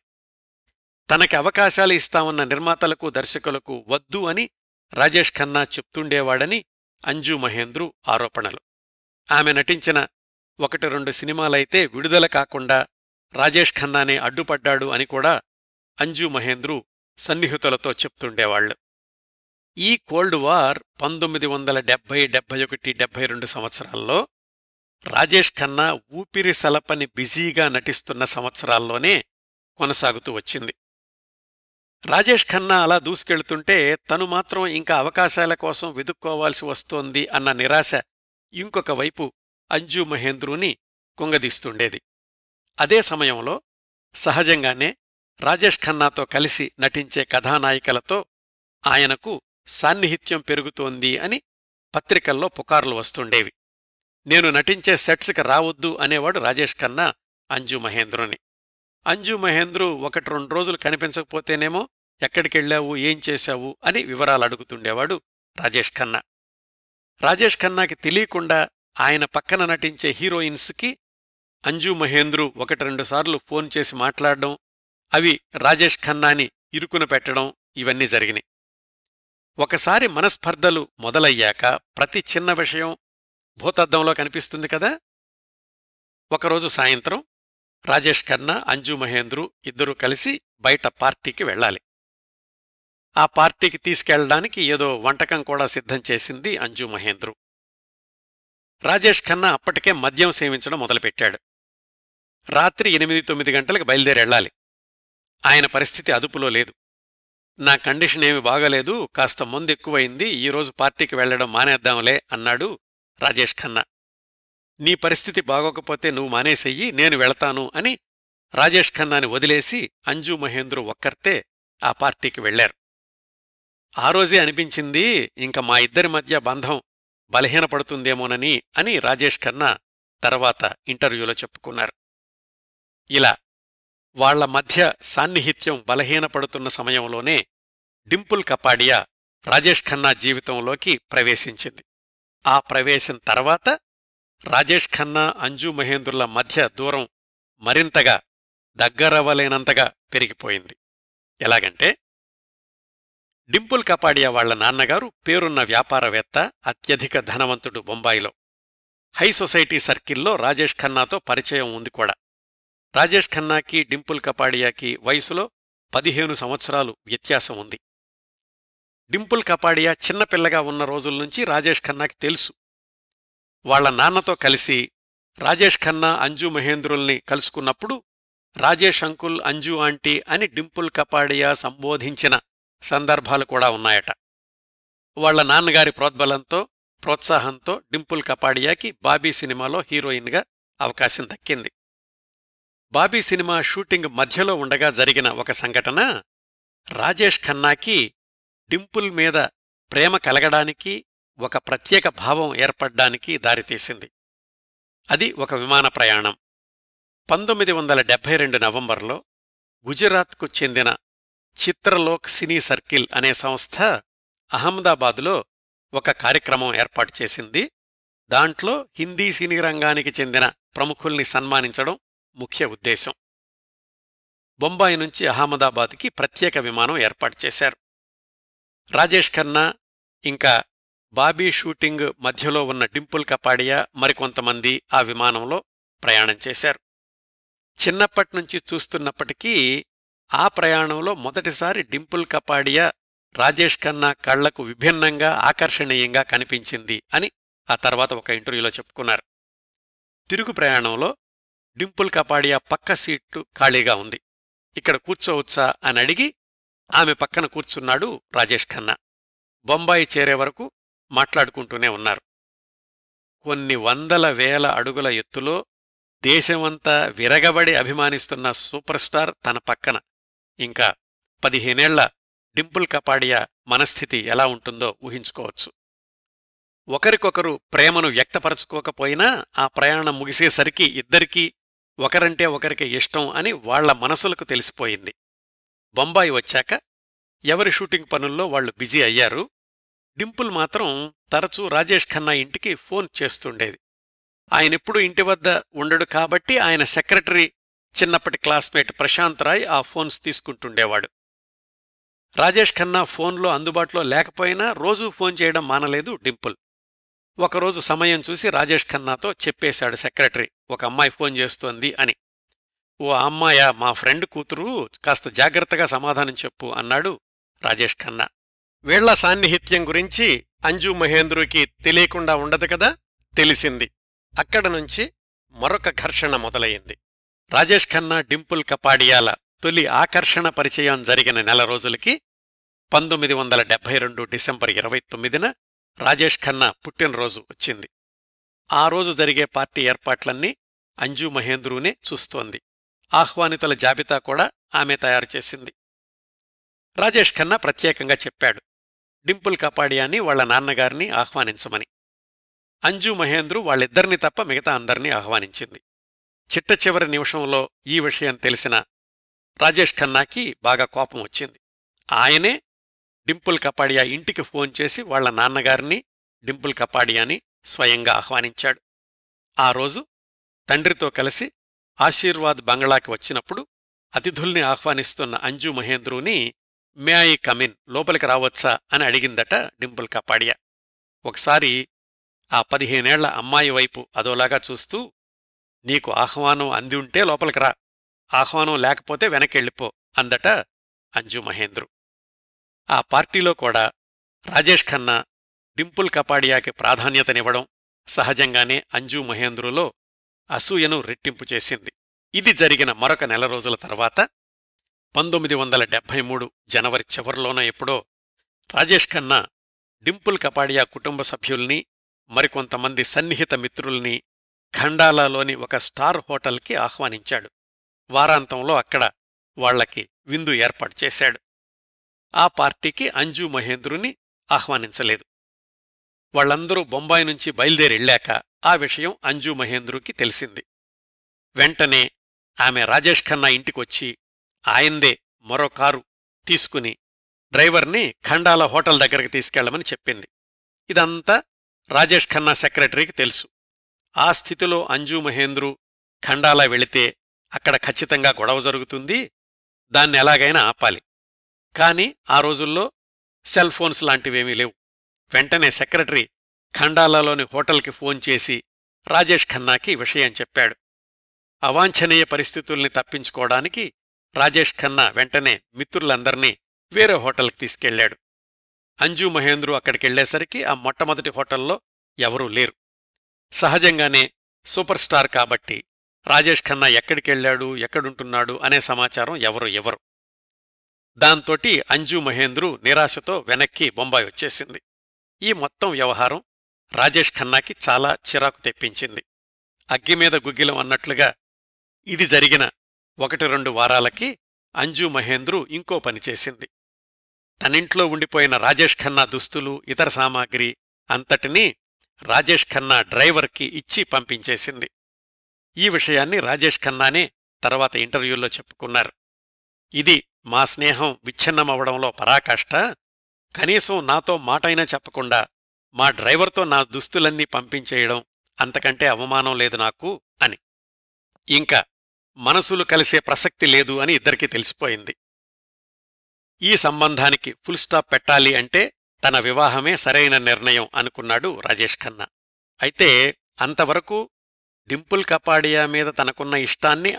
Speaker 1: తనకి అవకాశాలు ఇస్తామన్న నిర్మాతలకు దర్శకులకు వద్దు అని రాజేష్ ఖన్నా చెప్తుండేవాడని అంజు మహేంద్రు ఆరోపణలు. ఆమె నటించిన 1-2 సినిమాలైతే విడుదల కాకుండా రాజేష్ ఖన్నానే అడ్డుపడ్డాడు అని కూడా అంజు మహేంద్రు సన్నిహితులతో చెప్తుండేవాళ్లు. ఈ కోల్డ్ వార్ 1970, 71, 72 సంవత్సరాల్లో రాజేష్ ఖన్నా ఊపిరి సలపని బిజీగా నటిస్తున్న సంవత్సరాల్లోనే కొనసాగుతూ వచ్చింది. రాజేష్ ఖన్నా అలా దూసుకెళ్తుంటే తను మాత్రం ఇంకా అవకాశాల కోసం వెదుక్కోవాల్సి వస్తోంది అన్న నిరాశ ఇంకొక వైపు అంజు మహేంద్రుని కుంగదీస్తుండేది. అదే సమయంలో సహజంగానే రాజేష్ ఖన్నాతో కలిసి నటించే కథానాయికలతో ఆయనకు సాన్నిహిత్యం పెరుగుతోంది అని పత్రికల్లో పుకార్లు వస్తుండేవి. నేను నటించే సెట్స్కి రావద్దు అనేవాడు రాజేష్ ఖన్నా అంజు మహేంద్రుని. అంజు మహేంద్రు 1-2 రోజులు కనిపించకపోతేనేమో ఎక్కడికెళ్లావు, ఏం చేశావు అని వివరాలు అడుగుతుండేవాడు రాజేష్ ఖన్నా. రాజేష్ ఖన్నాకి తెలియకుండా ఆయన పక్కన నటించే హీరోయిన్స్కి అంజు మహేంద్రు 1-2 సార్లు ఫోన్ చేసి మాట్లాడడం, అవి రాజేష్ ఖన్నాని ఇరుకున పెట్టడం ఇవన్నీ జరిగినాయి. ఒకసారి మనస్పర్ధలు మొదలయ్యాక ప్రతి చిన్న విషయం భూతద్దంలో కనిపిస్తుంది కదా. ఒకరోజు సాయంత్రం రాజేష్ ఖన్నా, అంజు మహేంద్రు ఇద్దరూ కలిసి బయట పార్టీకి వెళ్ళాలి. ఆ పార్టీకి తీసుకెళ్లడానికి ఏదో వంటకం కూడా సిద్ధం చేసింది అంజు మహేంద్రు. రాజేష్ ఖన్నా అప్పటికే మద్యం సేవించడం మొదలుపెట్టాడు. రాత్రి 8-9 గంటలకు బయలుదేరెళ్లాలి. ఆయన పరిస్థితి అదుపులో లేదు. నా కండిషన్ ఏమి బాగాలేదు, కాస్త మందెక్కువైంది, ఈరోజు పార్టీకి వెళ్లడం మానేద్దాంలే అన్నాడు రాజేష్ ఖన్నా. నీ పరిస్థితి బాగోకపోతే నువ్వు మానేసెయ్యి, నేను వెళతాను అని రాజేష్ ఖన్నాని వదిలేసి అంజు మహేంద్రు ఒక్కర్తే ఆ పార్టీకి వెళ్లారు. ఆ రోజే అనిపించింది ఇంక మా ఇద్దరి మధ్య బంధం బలహీనపడుతుందేమోనని అని రాజేష్ ఖన్నా తర్వాత ఇంటర్వ్యూలో చెప్పుకున్నారు. ఇలా వాళ్ల మధ్య సాన్నిహిత్యం బలహీనపడుతున్న సమయంలోనే డింపుల్ కపాడియా రాజేష్ ఖన్నా జీవితంలోకి ప్రవేశించింది. ఆ ప్రవేశం తర్వాత రాజేష్ ఖన్నా, అంజు మహేంద్రుల మధ్య దూరం మరింతగా దగ్గరవ్వలేనంతగా పెరిగిపోయింది. ఎలాగంటే, డింపుల్ కపాడియా వాళ్ల నాన్నగారు పేరున్న వ్యాపారవేత్త, అత్యధిక ధనవంతుడు బొంబాయిలో. హై సొసైటీ సర్కిల్లో రాజేష్ ఖన్నాతో పరిచయం ఉంది కూడా. రాజేష్ ఖన్నాకి, డింపుల్ కపాడియాకి వయసులో 15 సంవత్సరాలు వ్యత్యాసం ఉంది. డింపుల్ కపాడియా చిన్నపిల్లగా ఉన్న రోజుల్నుంచి రాజేష్ ఖన్నాకి తెలుసు. వాళ్ల నాన్నతో కలిసి రాజేష్ ఖన్నా, అంజు మహేంద్రుల్ని కలుసుకున్నప్పుడు రాజేష్ అంకుల్, అంజు ఆంటీ అని డింపుల్ కపాడియా సంబోధించిన సందర్భాలు కూడా ఉన్నాయట. వాళ్ల నాన్నగారి ప్రోద్బలంతో, ప్రోత్సాహంతో డింపుల్ కపాడియాకి బాబీ సినిమాలో హీరోయిన్గా అవకాశం దక్కింది. బాబీ సినిమా షూటింగ్ మధ్యలో ఉండగా జరిగిన ఒక సంఘటన రాజేష్ ఖన్నాకి డింపుల్ మీద ప్రేమ కలగడానికి, ఒక ప్రత్యేక భావం ఏర్పడ్డానికి దారితీసింది. అది ఒక విమాన ప్రయాణం. 1972 నవంబర్లో గుజరాత్కు చెందిన చిత్రలోక్ సినీ సర్కిల్ అనే సంస్థ అహ్మదాబాదులో ఒక కార్యక్రమం ఏర్పాటు చేసింది. దాంట్లో హిందీ సినీ రంగానికి చెందిన ప్రముఖుల్ని సన్మానించడం ముఖ్య ఉద్దేశం. బొంబాయి నుంచి అహ్మదాబాద్కి ప్రత్యేక విమానం ఏర్పాటు చేశారు. రాజేష్ ఖన్నా ఇంకా బాబీ షూటింగ్ మధ్యలో ఉన్న డింపుల్ కపాడియా మరికొంతమంది ఆ విమానంలో ప్రయాణం చేశారు. చిన్నప్పట్నుంచి చూస్తున్నప్పటికీ ఆ ప్రయాణంలో మొదటిసారి డింపుల్ కపాడియా రాజేష్ ఖన్నా కళ్లకు విభిన్నంగా, ఆకర్షణీయంగా కనిపించింది అని ఆ తర్వాత ఒక ఇంటర్వ్యూలో చెప్పుకున్నారు. తిరుగు ప్రయాణంలో డింపుల్ కపాడియా పక్క సీట్లు ఖాళీగా ఉంది. ఇక్కడ కూర్చోవచ్చా అని అడిగి ఆమె పక్కన కూర్చున్నాడు రాజేష్ ఖన్నా. బొంబాయి చేరే వరకు మాట్లాడుకుంటూనే ఉన్నారు. కొన్ని వందల వేల అడుగుల ఎత్తులో దేశమంతా విరగబడి అభిమానిస్తున్న సూపర్ స్టార్ తన పక్కన. ఇంకా 15ఏళ్ల డింపుల్ కపాడియా మనస్థితి ఎలా ఉంటుందో ఊహించుకోవచ్చు. ఒకరికొకరు ప్రేమను వ్యక్తపరచుకోకపోయినా ఆ ప్రయాణం ముగిసేసరికి ఇద్దరికీ ఒకరంటే ఒకరికి ఇష్టం అని వాళ్ల మనసులకు తెలిసిపోయింది. బొంబాయి వచ్చాక ఎవరి షూటింగ్ పనుల్లో వాళ్లు బిజీ అయ్యారు. డింపుల్ మాత్రం తరచూ రాజేష్ ఖన్నా ఇంటికి ఫోన్ చేస్తుండేది. ఆయనెప్పుడూ ఇంటి వద్ద ఉండడు కాబట్టి ఆయన సెక్రటరీ, చిన్నప్పటి క్లాస్మేట్ ప్రశాంత్ రాయ్ ఆ ఫోన్స్ తీసుకుంటుండేవాడు. రాజేష్ ఖన్నా ఫోన్లో అందుబాటులో లేకపోయినా రోజూ ఫోన్ చేయడం మానలేదు డింపుల్. ఒకరోజు సమయం చూసి రాజేష్ ఖన్నాతో చెప్పేశాడు సెక్రటరీ, ఒక అమ్మాయి ఫోన్ చేస్తోంది అని. ఓ అమ్మాయా, మా ఫ్రెండ్ కూతురు, కాస్త జాగ్రత్తగా సమాధానం చెప్పు అన్నాడు రాజేష్ ఖన్నా. వీళ్ల సాన్నిహిత్యం గురించి అంజు మహేంద్రుకి తెలియకుండా ఉండదు కదా. తెలిసింది. అక్కడ నుంచి మరొక ఘర్షణ మొదలయింది. రాజేష్ ఖన్నా డింపుల్ కపాడియాల తొలి ఆకర్షణ పరిచయం జరిగిన నెల రోజులకి 1972 డిసెంబర్ 29న రాజేష్ ఖన్నా పుట్టినరోజు వచ్చింది. ఆ రోజు జరిగే పార్టీ ఏర్పాట్లన్నీ అంజు మహేంద్రునే చూస్తోంది. ఆహ్వానితుల జాబితా కూడా ఆమె తయారుచేసింది. రాజేష్ ఖన్నా ప్రత్యేకంగా చెప్పాడు డింపుల్ కపాడియాని వాళ్ల నాన్నగారిని ఆహ్వానించమని. అంజు మహేంద్రు వాళ్ళిద్దరినీ తప్ప మిగతా అందర్నీ ఆహ్వానించింది. చిట్ట చివరి నిమిషంలో ఈ విషయం తెలిసిన రాజేష్ ఖన్నాకి బాగా కోపం వచ్చింది. ఆయనే డింపుల్ కపాడియా ఇంటికి ఫోన్ చేసి వాళ్ల నాన్నగారిని, డింపుల్ కపాడియాని స్వయంగా ఆహ్వానించాడు. ఆ రోజు తండ్రితో కలిసి ఆశీర్వాద్ బంగ్లాకి వచ్చినప్పుడు అతిథుల్ని ఆహ్వానిస్తున్న అంజు మహేంద్రుని మే ఐ కమిన్, లోపలికి రావచ్చా అని అడిగిందట డింపుల్ కపాడియా. ఒకసారి ఆ 15ఏళ్ల అమ్మాయి వైపు అదోలాగా చూస్తూ, నీకు ఆహ్వానం అంది ఉంటే లోపలికి రా, ఆహ్వానం లేకపోతే వెనకెళ్ళిపో అందట అంజు మహేంద్రు. ఆ పార్టీలో కూడా రాజేష్ ఖన్నా డింపుల్ కపాడియాకి ప్రాధాన్యతనివ్వడం సహజంగానే అంజు మహేంద్రులో అసూయను రెట్టింపు చేసింది. ఇది జరిగిన మరొక నెల రోజుల తర్వాత 1973 జనవరి చివర్లోనో ఎప్పుడో రాజేష్ ఖన్నా డింపుల్ కపాడియా కుటుంబ సభ్యుల్ని, మరికొంతమంది సన్నిహిత మిత్రుల్ని ఖండాలాలోని ఒక స్టార్ హోటల్కి ఆహ్వానించాడు. వారాంతంలో అక్కడ వాళ్లకి విందు ఏర్పాటు చేశాడు. ఆ పార్టీకి అంజు మహేంద్రుని ఆహ్వానించలేదు. వాళ్లందరూ బొంబాయి నుంచి బయలుదేరెళ్ళాక ఆ విషయం అంజు మహేంద్రుకి తెలిసింది. వెంటనే ఆమె రాజేష్ ఖన్నా ఇంటికొచ్చి ఆయందే మరో కారు తీసుకుని డ్రైవర్ని ఖండాలా హోటల్ దగ్గరికి తీసుకెళ్లమని చెప్పింది. ఇదంతా రాజేష్ ఖన్నా సెక్రటరీకి తెలుసు. ఆ స్థితిలో అంజు మహేంద్రు ఖండాలా వెళితే అక్కడ ఖచ్చితంగా గొడవ జరుగుతుంది, దాన్ని ఎలాగైనా ఆపాలి. కాని ఆ రోజుల్లో సెల్ ఫోన్స్ లాంటివేమీ లేవు. వెంటనే సెక్రటరీ ఖండాలాలోని హోటల్కి ఫోన్ చేసి రాజేష్ ఖన్నాకి విషయం చెప్పాడు. అవాంఛనీయ పరిస్థితుల్ని తప్పించుకోవడానికి రాజేష్ ఖన్నా వెంటనే మిత్రులందర్నీ వేరే హోటల్కి తీసుకెళ్లాడు. అంజు మహేంద్రు అక్కడికెళ్లేసరికి ఆ మొట్టమొదటి హోటల్లో ఎవరూ లేరు. సహజంగానే సూపర్ స్టార్ కాబట్టి రాజేష్ ఖన్నా ఎక్కడికెళ్లాడు, ఎక్కడుంటున్నాడు అనే సమాచారం ఎవరు ఇవ్వరు. దాంతోటి అంజు మహేంద్రు నిరాశతో వెనక్కి బొంబాయి వచ్చేసింది. ఈ మొత్తం వ్యవహారం రాజేష్ ఖన్నాకి చాలా చిరాకు తెప్పించింది. అగ్గిమీద గుగ్గిలం అన్నట్లుగా ఇది జరిగిన 1-2 వారాలకి అంజు మహేంద్రు ఇంకో పనిచేసింది. తనింట్లో ఉండిపోయిన రాజేష్ ఖన్నా దుస్తులు, ఇతర సామాగ్రి అంతటినీ రాజేష్ ఖన్నా డ్రైవర్కి ఇచ్చి పంపించేసింది. ఈ విషయాన్ని రాజేష్ ఖన్నానే తర్వాత ఇంటర్వ్యూల్లో చెప్పుకున్నారు. ఇది మా స్నేహం విచ్ఛిన్నమవడంలో పరాకాష్ట. కనీసం నాతో మాటైనా చెప్పకుండా మా డ్రైవర్తో నా దుస్తులన్నీ పంపించేయడం అంతకంటే అవమానం లేదు నాకు అని. ఇంకా మనసులు కలిసే ప్రసక్తి లేదు అని ఇద్దరికీ తెలిసిపోయింది. ఈ సంబంధానికి ఫుల్ స్టాప్ పెట్టాలి అంటే తన వివాహమే సరైన నిర్ణయం అనుకున్నాడు రాజేష్ ఖన్నా. అయితే అంతవరకు డింపుల్ కపాడియా మీద తనకున్న ఇష్టాన్ని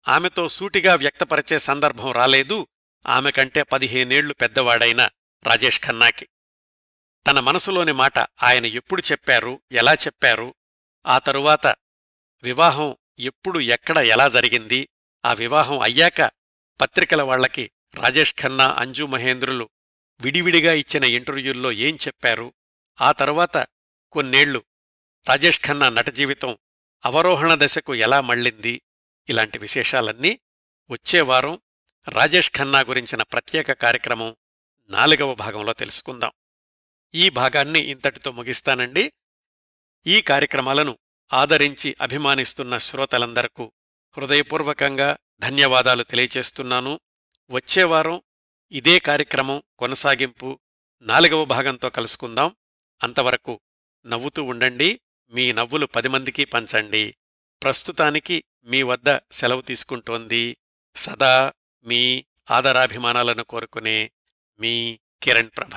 Speaker 1: ఆమెతో సూటిగా వ్యక్తపరిచే సందర్భం రాలేదు ఆమెకంటే 15 ఏళ్లు పెద్దవాడైన రాజేష్ ఖన్నాకి. తన మనసులోని మాట ఆయన ఎప్పుడు చెప్పారు, ఎలా చెప్పారు, ఆ తరువాత వివాహం ఎప్పుడు, ఎక్కడ, ఎలా జరిగింది, ఆ వివాహం అయ్యాక పత్రికల వాళ్లకి రాజేష్ ఖన్నా, అంజు మహేంద్రులు విడివిడిగా ఇచ్చిన ఇంటర్వ్యూల్లో ఏం చెప్పారు, ఆ తరువాత కొన్నేళ్లు రాజేష్ ఖన్నా నట జీవితం అవరోహణ దశకు ఎలా మళ్ళింది, ఇలాంటి విశేషాలన్నీ వచ్చే వారం రాజేష్ ఖన్నా గురించిన ప్రత్యేక కార్యక్రమం 4వ భాగంలో తెలుసుకుందాం. ఈ భాగాన్ని ఇంతటితో ముగిస్తానండి. ఈ కార్యక్రమాలను ఆదరించి అభిమానిస్తున్న శ్రోతలందరకు హృదయపూర్వకంగా ధన్యవాదాలు తెలియచేస్తున్నాను. వచ్చేవారం ఇదే కార్యక్రమం కొనసాగింపు 4వ భాగంతో కలుసుకుందాం. అంతవరకు నవ్వుతూ ఉండండి. మీ నవ్వులు 10 మందికి పంచండి. ప్రస్తుతానికి మీ వద్ద సెలవు తీసుకుంటోంది సదా మీ ఆదరాభిమానాలను కోరుకునే మీ కిరణ్ ప్రభ.